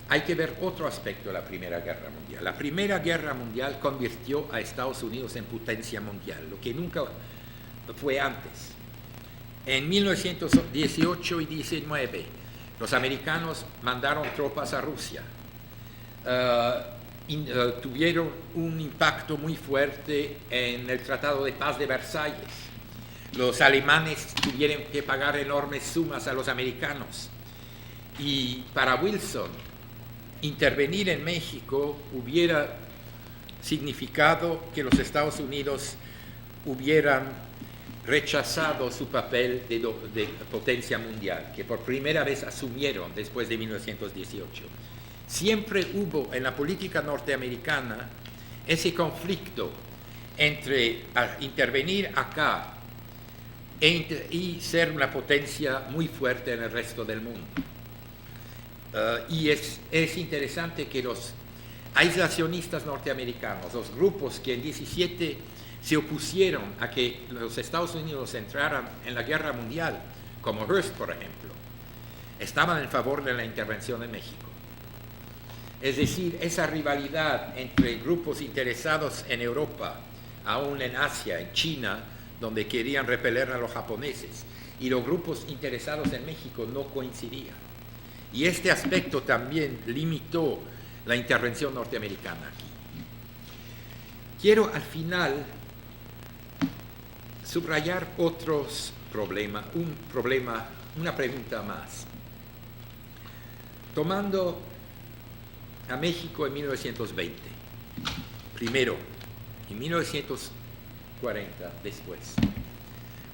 Speaker 4: hay que ver otro aspecto de la Primera Guerra Mundial. La Primera Guerra Mundial convirtió a Estados Unidos en potencia mundial, lo que nunca fue antes. En 1918 y 19, los americanos mandaron tropas a Rusia. Tuvieron un impacto muy fuerte en el Tratado de Paz de Versalles. Los alemanes tuvieron que pagar enormes sumas a los americanos. Y para Wilson, intervenir en México hubiera significado que los Estados Unidos hubieran rechazado su papel de potencia mundial, que por primera vez asumieron después de 1918. Siempre hubo en la política norteamericana ese conflicto entre intervenir acá y ser una potencia muy fuerte en el resto del mundo. Y es interesante que los aislacionistas norteamericanos, los grupos que en 17 se opusieron a que los Estados Unidos entraran en la guerra mundial, como Hearst, por ejemplo, estaban en favor de la intervención en México. Es decir, esa rivalidad entre grupos interesados en Europa, aún en Asia, en China, donde querían repeler a los japoneses, y los grupos interesados en México no coincidían. Y este aspecto también limitó la intervención norteamericana aquí. Quiero al final subrayar otros problemas, una pregunta más. Tomando a México en 1920, primero, en 1940, después,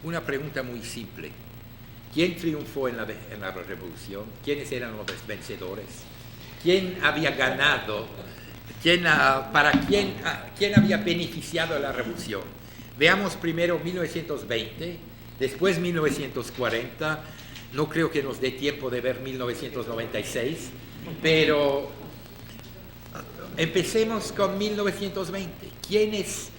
Speaker 4: una pregunta muy simple. ¿Quién triunfó en la revolución? ¿Quiénes eran los vencedores? ¿Quién había ganado? ¿Quién había beneficiado de la revolución? Veamos primero 1920, después 1940. No creo que nos dé tiempo de ver 1996, pero empecemos con 1920. ¿Quiénes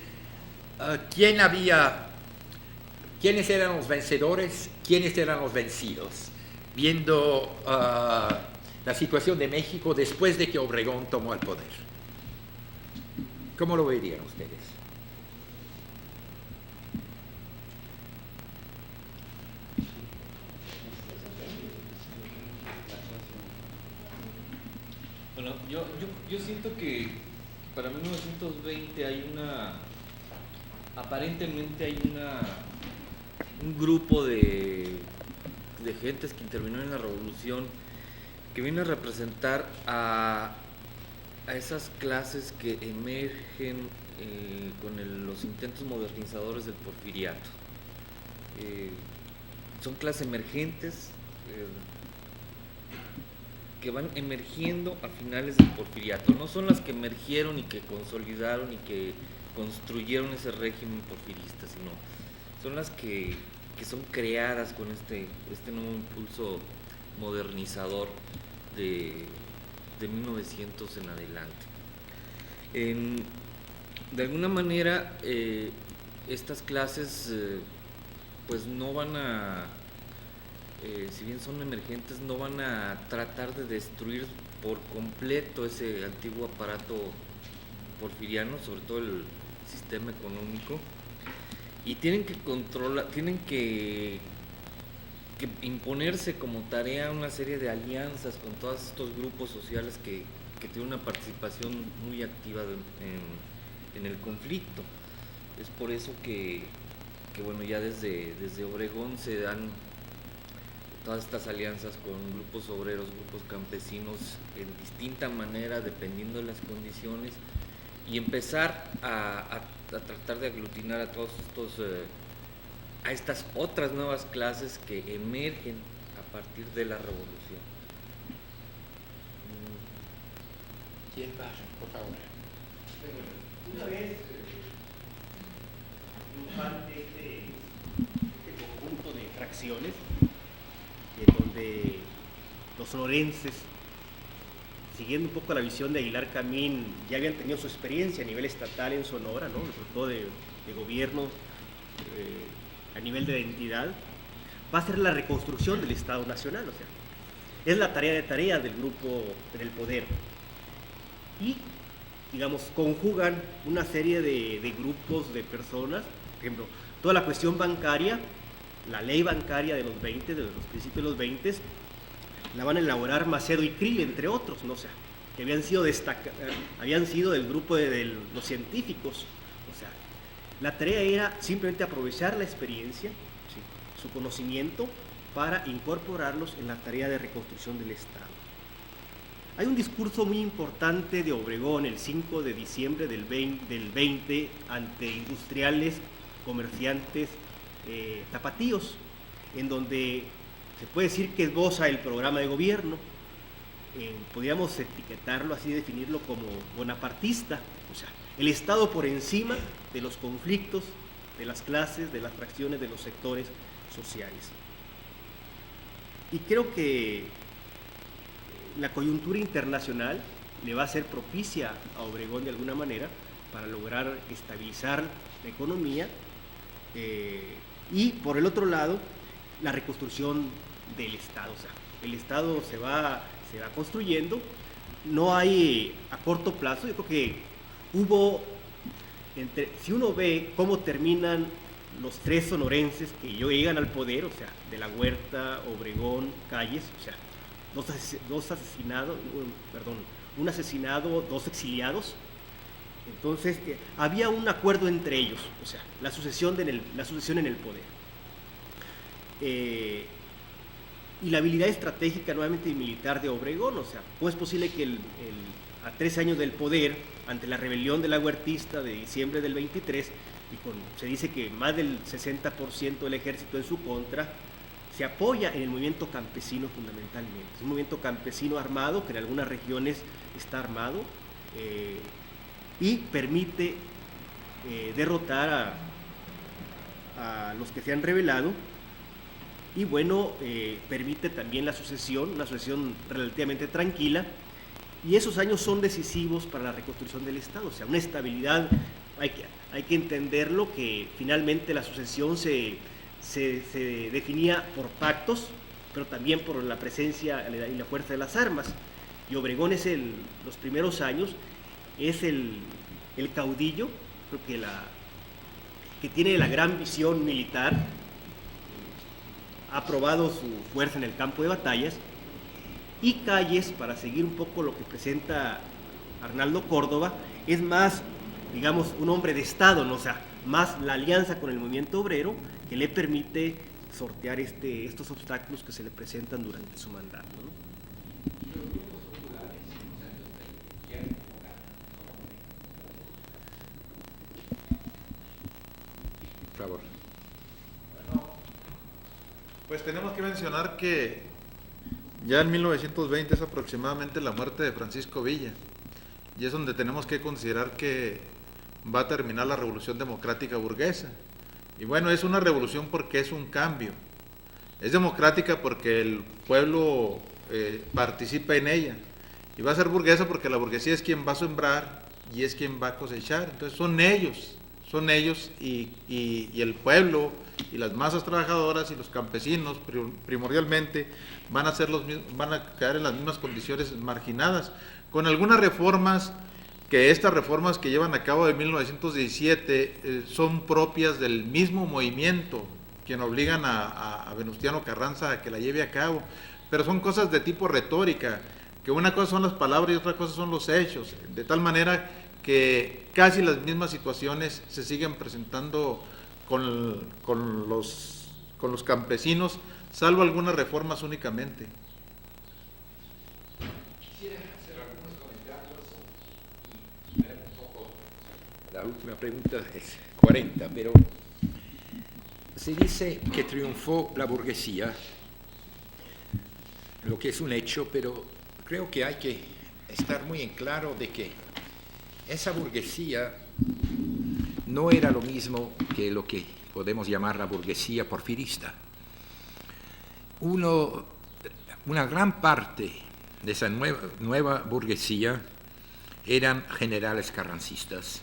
Speaker 4: eran los vencedores? ¿Quiénes eran los vencidos? Viendo la situación de México después de que Obregón tomó el poder. ¿Cómo lo verían ustedes?
Speaker 9: Bueno, yo siento que para 1920 hay aparentemente hay un grupo de gentes que intervinieron en la revolución que viene a representar a esas clases que emergen con los intentos modernizadores del porfiriato. Son clases emergentes que van emergiendo a finales del porfiriato. No son las que emergieron y que consolidaron y que construyeron ese régimen porfirista, sino son las que son creadas con este nuevo impulso modernizador de 1900 en adelante. De alguna manera, estas clases pues no van a, si bien son emergentes, no van a tratar de destruir por completo ese antiguo aparato porfiriano, sobre todo el sistema económico, y tienen que controlar, tienen que imponerse como tarea una serie de alianzas con todos estos grupos sociales que tienen una participación muy activa en el conflicto. Es por eso que bueno, ya desde Obregón se dan todas estas alianzas con grupos obreros, grupos campesinos en distinta manera, dependiendo de las condiciones, y empezar a tratar de aglutinar a todos estos a estas otras nuevas clases que emergen a partir de la revolución.
Speaker 4: ¿Quién va? Por favor.
Speaker 2: Una vez triunfante este conjunto de fracciones, en donde los sonorenses, siguiendo un poco la visión de Aguilar Camín, ya habían tenido su experiencia a nivel estatal en Sonora, ¿no? Sobre todo de gobierno, a nivel de identidad, va a ser la reconstrucción del Estado Nacional, o sea, es la tarea del grupo en el poder. Y, digamos, conjugan una serie de grupos de personas, por ejemplo, toda la cuestión bancaria, la ley bancaria de los 20, de los principios de los 20, la van a elaborar Macedo y Krill, entre otros, ¿no? O sea, que habían sido del grupo de los científicos. O sea, la tarea era simplemente aprovechar la experiencia, ¿sí?, su conocimiento, para incorporarlos en la tarea de reconstrucción del Estado. Hay un discurso muy importante de Obregón el 5 de diciembre del 20 ante industriales, comerciantes tapatíos, en donde se puede decir que esboza el programa de gobierno. Podríamos etiquetarlo así, definirlo como bonapartista, o sea, el Estado por encima de los conflictos, de las clases, de las fracciones, de los sectores sociales. Y creo que la coyuntura internacional le va a ser propicia a Obregón de alguna manera para lograr estabilizar la economía, y por el otro lado la reconstrucción del Estado. O sea, el Estado se va construyendo, no hay a corto plazo. Yo creo que si uno ve cómo terminan los tres sonorenses que llegan al poder, o sea, de la Huerta, Obregón, Calles, o sea, un asesinado, dos exiliados. Entonces, había un acuerdo entre ellos, o sea, la sucesión en el poder. Y la habilidad estratégica nuevamente militar de Obregón, o sea, ¿cómo es posible que a 3 años del poder, ante la rebelión de la huertista de diciembre del 23, y se dice que más del 60% del ejército en su contra, se apoya en el movimiento campesino fundamentalmente? Es un movimiento campesino armado, que en algunas regiones está armado, y permite derrotar a los que se han rebelado, y bueno, permite también la sucesión, una sucesión relativamente tranquila, y esos años son decisivos para la reconstrucción del Estado. O sea, una estabilidad, hay que entenderlo, que finalmente la sucesión se definía por pactos, pero también por la presencia y la fuerza de las armas. Y Obregón los primeros años es el caudillo, creo que tiene la gran visión militar, ha probado su fuerza en el campo de batallas. Y Calles, para seguir un poco lo que presenta Arnaldo Córdoba, es más, digamos, un hombre de Estado, ¿no? O sea, más la alianza con el movimiento obrero, que le permite sortear estos obstáculos que se le presentan durante su mandato, ¿no?
Speaker 4: Por favor.
Speaker 1: Pues tenemos que mencionar que ya en 1920 es aproximadamente la muerte de Francisco Villa, y es donde tenemos que considerar que va a terminar la revolución democrática burguesa. Y bueno, es una revolución porque es un cambio. Es democrática porque el pueblo participa en ella. Y va a ser burguesa porque la burguesía es quien va a sembrar y es quien va a cosechar. Entonces son ellos y el pueblo y las masas trabajadoras y los campesinos primordialmente van a quedar en las mismas condiciones marginadas, con algunas reformas, que estas reformas que llevan a cabo de 1917 son propias del mismo movimiento, quien obligan a Venustiano Carranza a que la lleve a cabo, pero son cosas de tipo retórica, que una cosa son las palabras y otra cosa son los hechos, de tal manera que casi las mismas situaciones se siguen presentando con los campesinos, salvo algunas reformas únicamente.
Speaker 4: Quisiera hacer algunos comentarios y ver un poco. La última pregunta es 40, pero se dice que triunfó la burguesía, lo que es un hecho, pero creo que hay que estar muy en claro de que esa burguesía no era lo mismo que lo que podemos llamar la burguesía porfirista. Una gran parte de esa nueva burguesía eran generales carrancistas,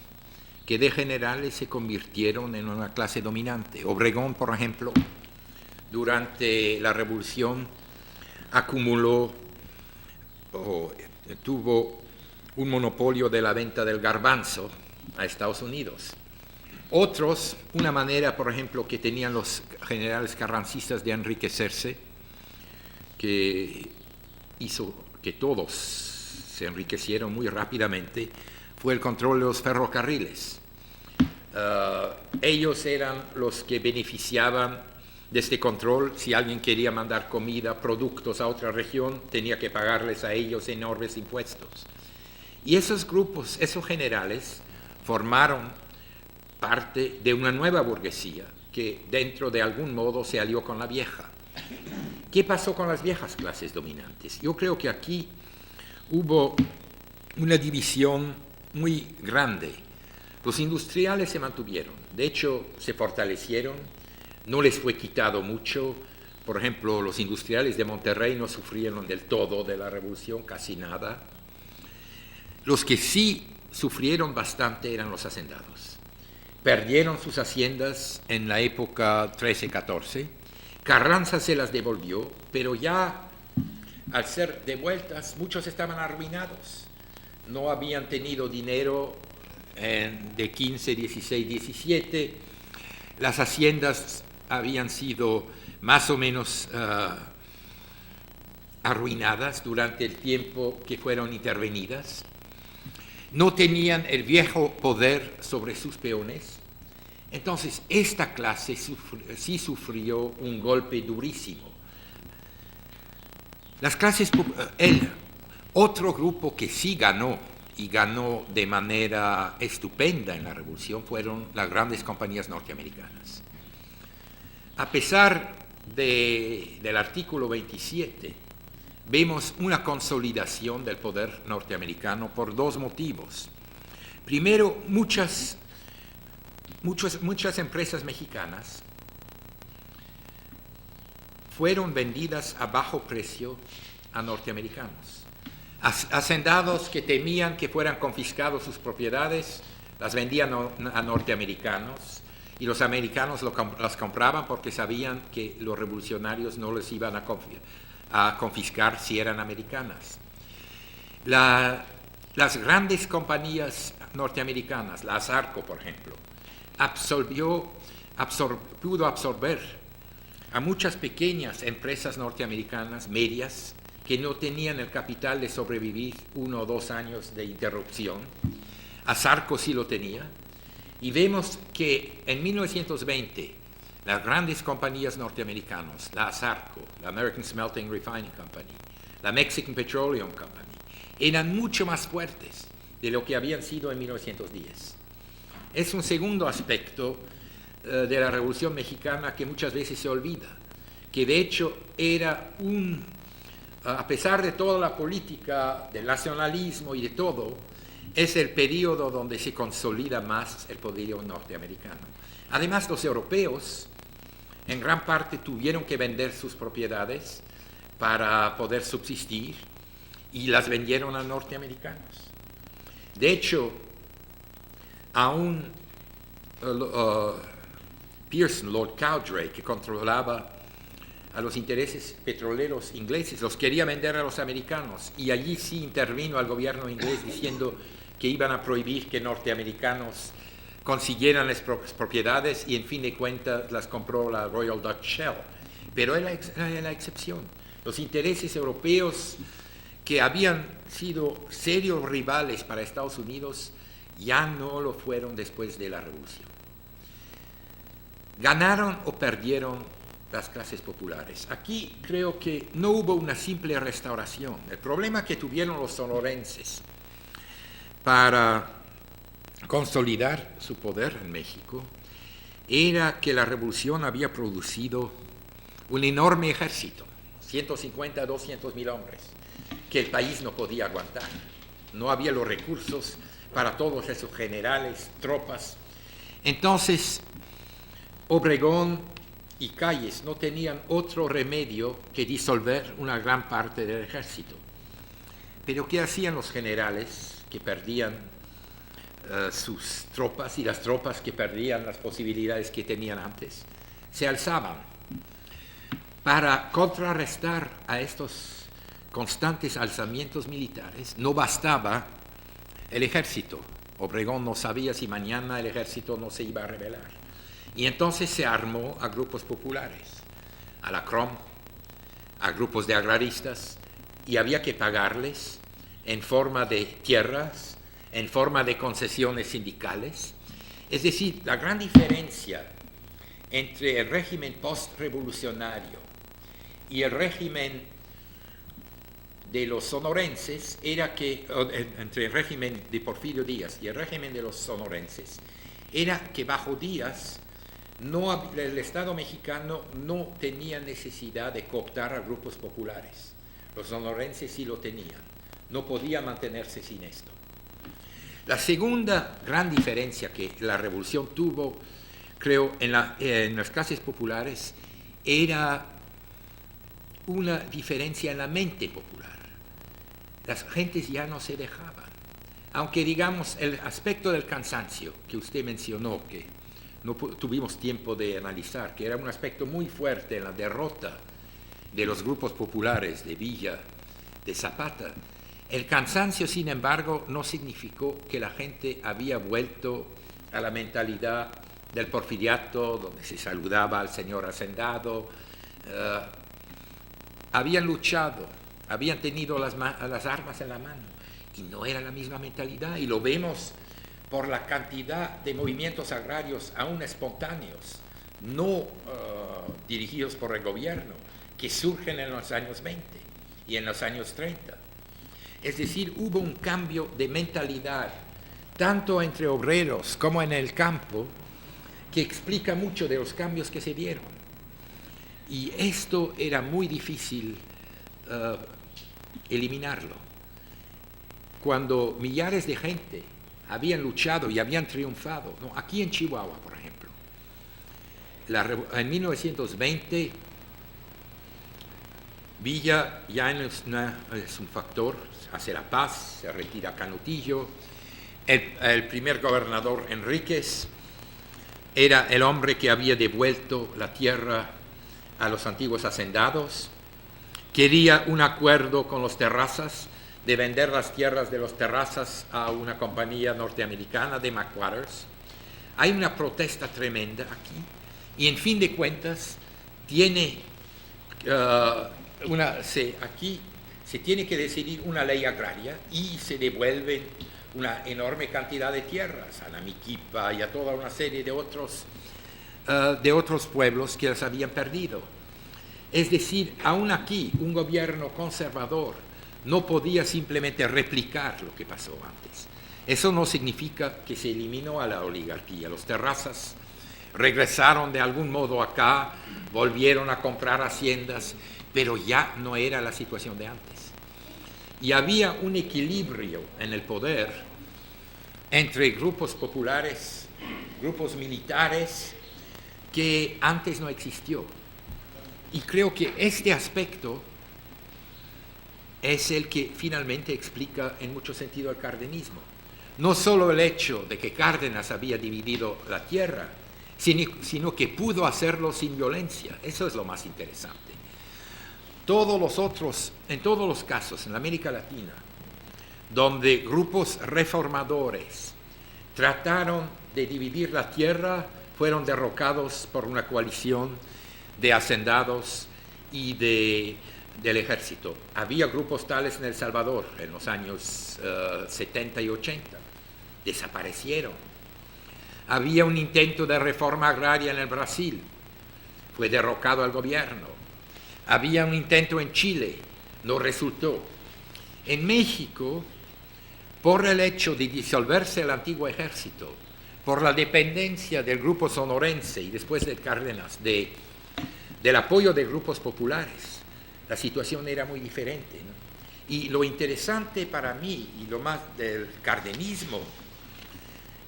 Speaker 4: que de generales se convirtieron en una clase dominante. Obregón, por ejemplo, durante la Revolución acumuló o tuvo un monopolio de la venta del garbanzo a Estados Unidos. Otros, una manera, por ejemplo, que tenían los generales carrancistas de enriquecerse, que hizo que todos se enriquecieron muy rápidamente, fue el control de los ferrocarriles. Ellos eran los que beneficiaban de este control. Si alguien quería mandar comida, productos a otra región, tenía que pagarles a ellos enormes impuestos. Y esos grupos, esos generales, formaron parte de una nueva burguesía que dentro de algún modo se alió con la vieja. ¿Qué pasó con las viejas clases dominantes? Yo creo que aquí hubo una división muy grande. Los industriales se mantuvieron, de hecho se fortalecieron, no les fue quitado mucho. Por ejemplo, los industriales de Monterrey no sufrieron del todo de la revolución, casi nada. Los que sí sufrieron bastante eran los hacendados. Perdieron sus haciendas en la época 13-14. Carranza se las devolvió, pero ya al ser devueltas, muchos estaban arruinados. No habían tenido dinero de 15, 16, 17. Las haciendas habían sido más o menos arruinadas durante el tiempo que fueron intervenidas. No tenían el viejo poder sobre sus peones. Entonces, esta clase sí sufrió un golpe durísimo. Las clases, el otro grupo que sí ganó, y ganó de manera estupenda en la revolución, fueron las grandes compañías norteamericanas. A pesar del artículo 27, vemos una consolidación del poder norteamericano por dos motivos. Primero, muchas empresas mexicanas fueron vendidas a bajo precio a norteamericanos. Hacendados que temían que fueran confiscados sus propiedades, las vendían a norteamericanos, y los americanos las compraban porque sabían que los revolucionarios no les iban a confiscar si eran americanas. Las grandes compañías norteamericanas, la ASARCO, por ejemplo, pudo absorber a muchas pequeñas empresas norteamericanas, medias, que no tenían el capital de sobrevivir 1 o 2 años de interrupción. ASARCO sí lo tenía, y vemos que en 1920 las grandes compañías norteamericanas, la ASARCO, la American Smelting Refining Company, la Mexican Petroleum Company, eran mucho más fuertes de lo que habían sido en 1910. Es un segundo aspecto de la Revolución Mexicana que muchas veces se olvida, que de hecho era a pesar de toda la política del nacionalismo y de todo, es el periodo donde se consolida más el poderío norteamericano. Además, los europeos en gran parte tuvieron que vender sus propiedades para poder subsistir y las vendieron a norteamericanos. De hecho, aún Pearson, Lord Cowdray, que controlaba a los intereses petroleros ingleses, los quería vender a los americanos, y allí sí intervino al gobierno inglés diciendo que iban a prohibir que norteamericanos consiguieran las propiedades, y en fin de cuentas las compró la Royal Dutch Shell. Pero era la excepción. Los intereses europeos, que habían sido serios rivales para Estados Unidos, ya no lo fueron después de la Revolución. ¿Ganaron o perdieron las clases populares? Aquí creo que no hubo una simple restauración. El problema que tuvieron los sonorenses para consolidar su poder en México era que la Revolución había producido un enorme ejército, 150 a 200 mil hombres, que el país no podía aguantar. No había los recursos para todos esos generales, tropas. Entonces, Obregón y Calles no tenían otro remedio que disolver una gran parte del ejército. Pero ¿qué hacían los generales que perdían sus tropas, y las tropas que perdían las posibilidades que tenían antes? Se alzaban. Para contrarrestar a estos constantes alzamientos militares no bastaba el ejército. Obregón no sabía si mañana el ejército no se iba a rebelar. Y entonces se armó a grupos populares, a la CROM, a grupos de agraristas, y había que pagarles en forma de tierras, en forma de concesiones sindicales. Es decir, la gran diferencia entre el régimen post-revolucionario y el régimen de los sonorenses era que, entre el régimen de Porfirio Díaz y el régimen de los sonorenses, era que bajo Díaz el Estado mexicano no tenía necesidad de cooptar a grupos populares. Los sonorenses sí lo tenían. No podía mantenerse sin esto. La segunda gran diferencia que la revolución tuvo, creo, en las clases populares, era una diferencia en la mente popular. Las gentes ya no se dejaban. Aunque, digamos, el aspecto del cansancio que usted mencionó, que no tuvimos tiempo de analizar, que era un aspecto muy fuerte en la derrota de los grupos populares de Villa, de Zapata, el cansancio, sin embargo, no significó que la gente había vuelto a la mentalidad del porfiriato, donde se saludaba al señor hacendado. Habían luchado, habían tenido las armas en la mano, y no era la misma mentalidad, y lo vemos por la cantidad de movimientos agrarios aún espontáneos, no dirigidos por el gobierno, que surgen en los años 20 y en los años 30. Es decir, hubo un cambio de mentalidad, tanto entre obreros como en el campo, que explica mucho de los cambios que se dieron. Y esto era muy difícil eliminarlo. Cuando millares de gente habían luchado y habían triunfado, ¿no? Aquí en Chihuahua, por ejemplo, en 1920, Villa ya es un factor, hace la paz, se retira Canutillo. El primer gobernador, Enríquez, era el hombre que había devuelto la tierra a los antiguos hacendados. Quería un acuerdo con los Terrazas de vender las tierras de los Terrazas a una compañía norteamericana de McWatters. Hay una protesta tremenda aquí, y en fin de cuentas aquí se tiene que decidir una ley agraria y se devuelven una enorme cantidad de tierras, a Namiquipa y a toda una serie de otros pueblos que las habían perdido. Es decir, aún aquí un gobierno conservador no podía simplemente replicar lo que pasó antes. Eso no significa que se eliminó a la oligarquía. Los terrazas regresaron de algún modo acá, volvieron a comprar haciendas, pero ya no era la situación de antes. Y había un equilibrio en el poder entre grupos populares, grupos militares, que antes no existió. Y creo que este aspecto es el que finalmente explica en mucho sentido el cardenismo. No solo el hecho de que Cárdenas había dividido la tierra, sino que pudo hacerlo sin violencia. Eso es lo más interesante. En todos los casos en la América Latina, donde grupos reformadores trataron de dividir la tierra, fueron derrocados por una coalición de hacendados y del ejército. Había grupos tales en El Salvador en los años 70 y 80. Desaparecieron. Había un intento de reforma agraria en el Brasil. Fue derrocado el gobierno. Había un intento en Chile. No resultó. En México, por el hecho de disolverse el antiguo ejército, por la dependencia del grupo sonorense y después de Cárdenas, del apoyo de grupos populares, la situación era muy diferente, ¿no? Y lo interesante para mí, y lo más del cardenismo,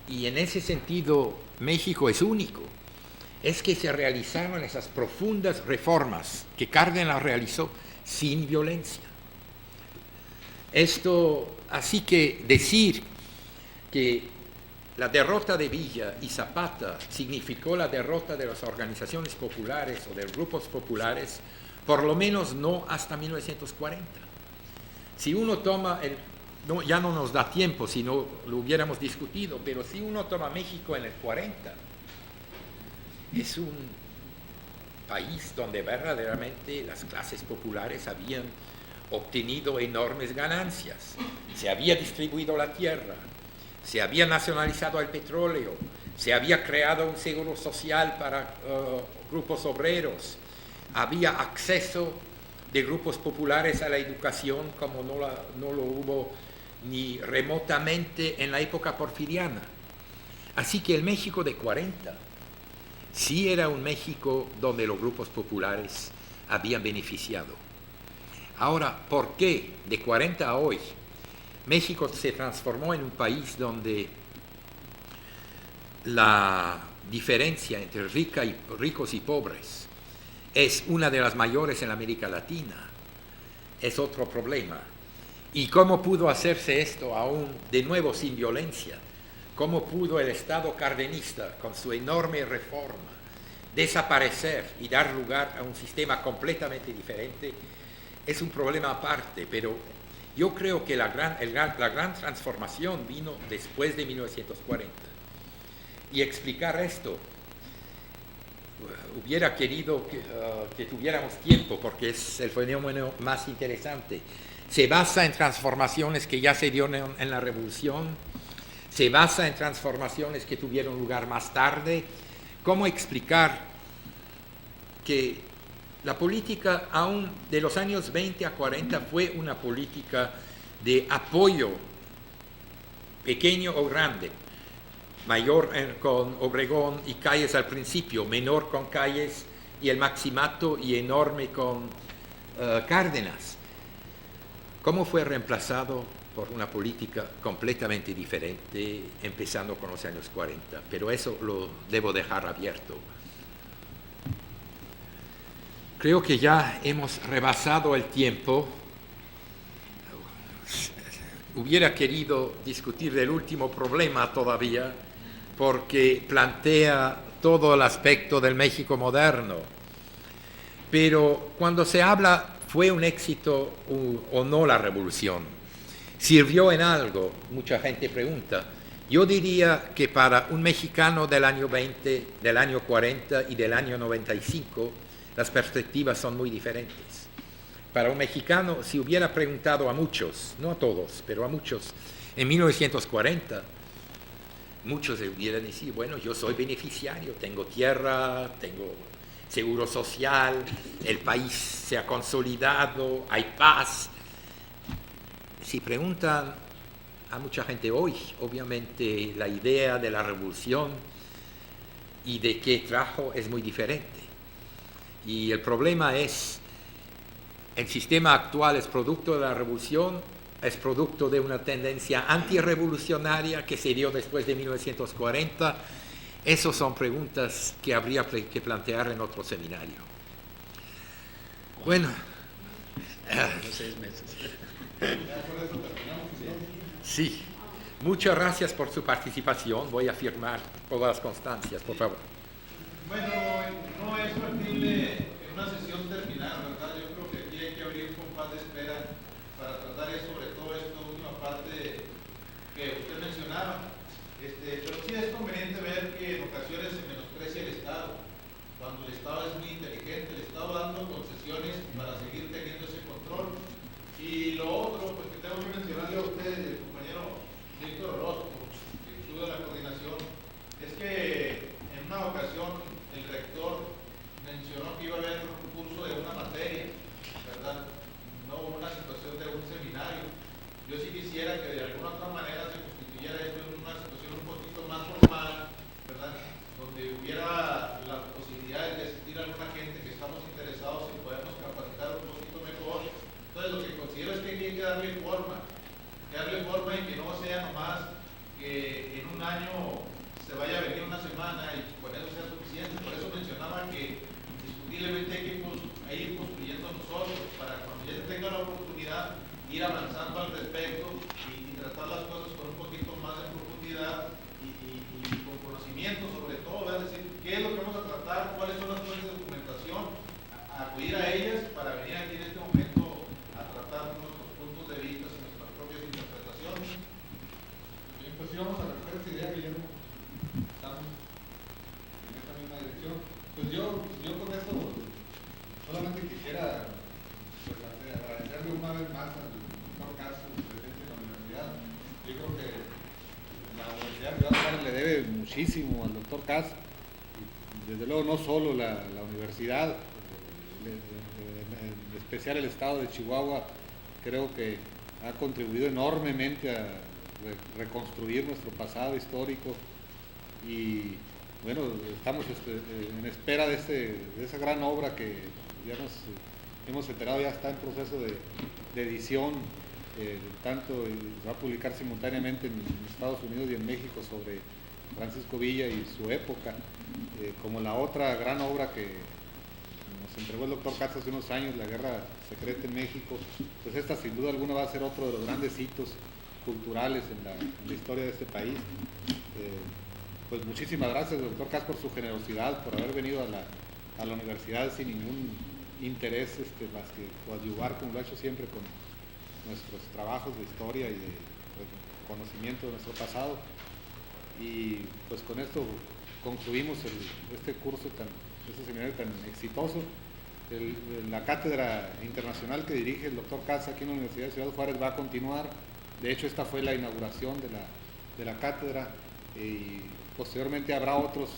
Speaker 4: y en ese sentido México es único, es que se realizaron esas profundas reformas que Cárdenas realizó sin violencia. Así que decir que la derrota de Villa y Zapata significó la derrota de las organizaciones populares o de grupos populares, por lo menos no hasta 1940. Si uno toma ya no nos da tiempo si no lo hubiéramos discutido, pero si uno toma México en el 40, es un país donde verdaderamente las clases populares habían obtenido enormes ganancias. Se había distribuido la tierra, se había nacionalizado el petróleo, se había creado un seguro social para grupos obreros, había acceso de grupos populares a la educación como no lo hubo ni remotamente en la época porfiriana. Así que el México de 40 sí era un México donde los grupos populares habían beneficiado. Ahora, ¿por qué de 40 a hoy México se transformó en un país donde la diferencia entre ricos y pobres es una de las mayores en América Latina? Es otro problema. ¿Y cómo pudo hacerse esto aún de nuevo sin violencia? ¿Cómo pudo el Estado cardenista, con su enorme reforma, desaparecer y dar lugar a un sistema completamente diferente? Es un problema aparte, pero yo creo que la gran transformación vino después de 1940. Y explicar esto, hubiera querido que tuviéramos tiempo, porque es el fenómeno más interesante. Se basa en transformaciones que ya se dieron en la Revolución, se basa en transformaciones que tuvieron lugar más tarde. ¿Cómo explicar que la política aún de los años 20 a 40 fue una política de apoyo pequeño o grande, mayor con Obregón y Calles al principio, menor con Calles y el Maximato y enorme con Cárdenas? ¿Cómo fue reemplazado por una política completamente diferente, empezando con los años 40? Pero eso lo debo dejar abierto. Creo que ya hemos rebasado el tiempo. Hubiera querido discutir del último problema todavía, porque plantea todo el aspecto del México moderno. Pero cuando se habla, ¿fue un éxito o no la revolución? ¿Sirvió en algo? Mucha gente pregunta. Yo diría que para un mexicano del año 20, del año 40 y del año 95, las perspectivas son muy diferentes. Para un mexicano, si hubiera preguntado a muchos, no a todos, pero a muchos, En 1940, muchos hubieran dicho, bueno, yo soy beneficiario, tengo tierra, tengo seguro social, el país se ha consolidado, hay paz. Si preguntan a mucha gente hoy, obviamente la idea de la revolución y de qué trajo es muy diferente. Y el problema es, el sistema actual es producto de la revolución, es producto de una tendencia antirrevolucionaria que se dio después de 1940. Esas son preguntas que habría que plantear en otro seminario. Bueno.
Speaker 5: Los 6 meses.
Speaker 4: Sí. Muchas gracias por su participación. Voy a firmar todas las constancias, por favor.
Speaker 1: Bueno, no es factible en una sesión terminar, ¿verdad? Yo creo que aquí hay que abrir un compás de espera para tratar sobre todo esta última parte que usted mencionaba. Pero sí es conveniente ver que en ocasiones se menosprecia el Estado, cuando el Estado es muy inteligente, el Estado dando concesiones para seguir teniendo ese control. Y lo otro, pues que tengo que mencionarle a usted, el compañero Víctor Orozco, que estuvo en la coordinación, es que en una ocasión el rector mencionó que iba a haber un curso de una materia, ¿verdad? No una situación de un seminario. Yo sí quisiera que de alguna otra manera se constituyera esto en una situación un poquito más formal, ¿verdad? Donde hubiera la posibilidad de asistir a alguna gente que estamos interesados en podernos capacitar un poquito mejor. Entonces lo que considero es que hay que darle forma y que no sea nomás que en un año se vaya a venir una semana y con eso sea suficiente. Por eso mencionaba que indiscutiblemente hay que ir construyendo nosotros para cuando ya se tenga la oportunidad ir avanzando al respecto y tratar las cosas con un poquito más de profundidad y con conocimiento sobre todo, es decir, qué es lo que vamos a tratar, cuáles son las fuentes de documentación, acudir a ellas para venir aquí en este momento a tratar nuestros puntos de vista y nuestras propias interpretaciones.
Speaker 8: Bien, pues sí, vamos a recoger esa idea, Guillermo. Estamos en esta misma dirección. Pues yo con esto solamente quisiera pues, agradecerle una vez más al doctor Caso presente en la universidad. Yo creo que la Universidad de Ciudad Juárez le debe muchísimo al doctor Caso. Desde luego no solo la universidad, en especial el estado de Chihuahua, creo que ha contribuido enormemente a reconstruir nuestro pasado histórico y bueno, estamos en espera de esa gran obra que ya nos hemos enterado, ya está en proceso de edición, tanto se va a publicar simultáneamente en Estados Unidos y en México sobre Francisco Villa y su época, como la otra gran obra que nos entregó el doctor Katz hace unos años, La Guerra Secreta en México. Pues esta sin duda alguna va a ser otro de los grandes hitos culturales en la historia de este país. Pues muchísimas gracias, doctor Katz, por su generosidad, por haber venido a la universidad sin ningún interés más que coadyuvar, como lo ha hecho siempre, con nuestros trabajos de historia y de conocimiento de nuestro pasado. Y pues con esto concluimos este seminario tan exitoso. La cátedra internacional que dirige el doctor Katz aquí en la Universidad de Ciudad Juárez va a continuar. De hecho, esta fue la inauguración de la cátedra y posteriormente habrá otros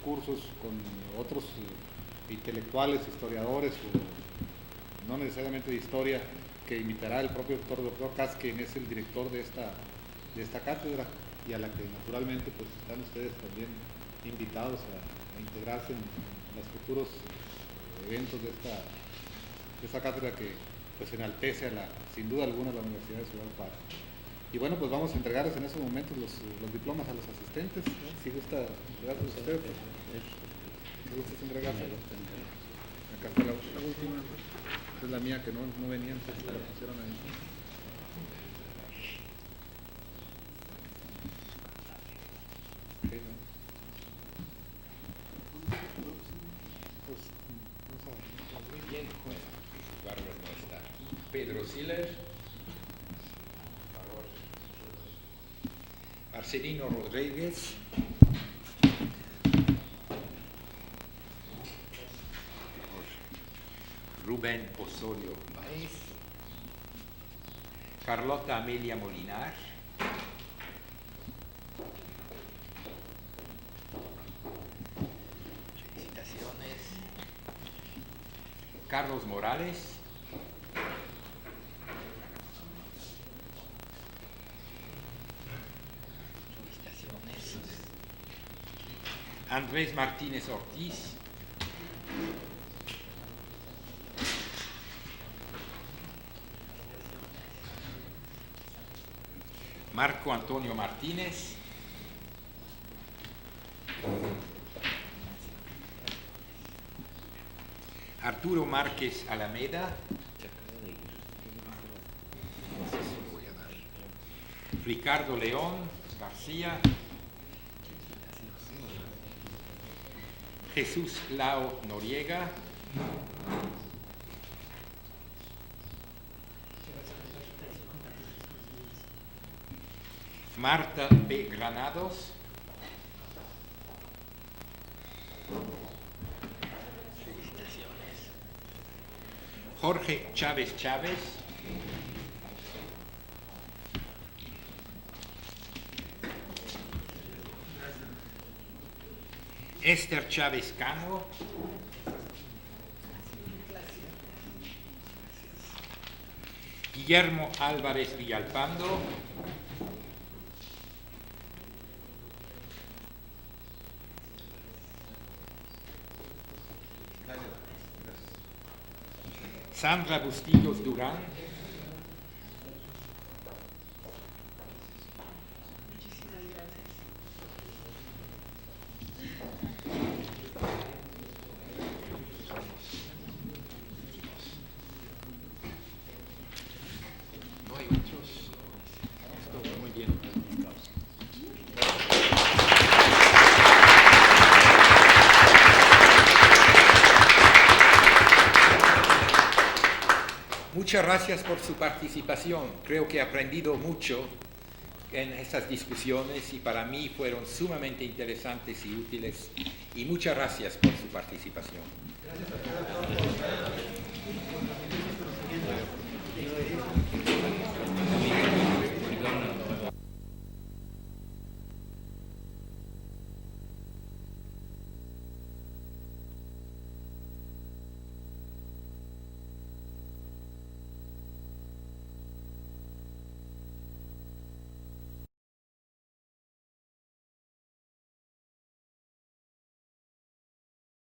Speaker 8: cursos con otros intelectuales, historiadores, o no necesariamente de historia, que invitará el propio doctor Katz, quien es el director de esta cátedra y a la que naturalmente pues están ustedes también invitados a integrarse en los futuros eventos de esta cátedra que pues enaltece sin duda alguna a la Universidad de Ciudad Juárez. Y bueno, pues vamos a entregarles en estos momentos los diplomas a los asistentes, ¿no? Si gusta entregarlos a usted, pues, si gusta entregárselos. Acá está la última, esta es la mía que no venía antes, la pusieron ahí. Okay, ¿no? Pues,
Speaker 4: Muy bien, bueno, Bárbara no está. Pedro Siller. Marcelino Rodríguez, Rubén Osorio Baez, Carlota Amelia Molinar, Carlos Morales. Andrés Martínez Ortiz. Marco Antonio Martínez. Arturo Márquez Alameda. Ricardo León García. Jesús Lao Noriega. Marta B. Granados. Jorge Chávez Chávez. Esther Chávez Cano. Guillermo Álvarez Villalpando. Sandra Bustillos Durán. No hay otros. Esto muy bien. Muchas gracias por su participación. Creo que he aprendido mucho en estas discusiones y para mí fueron sumamente interesantes y útiles. Y muchas gracias por su participación.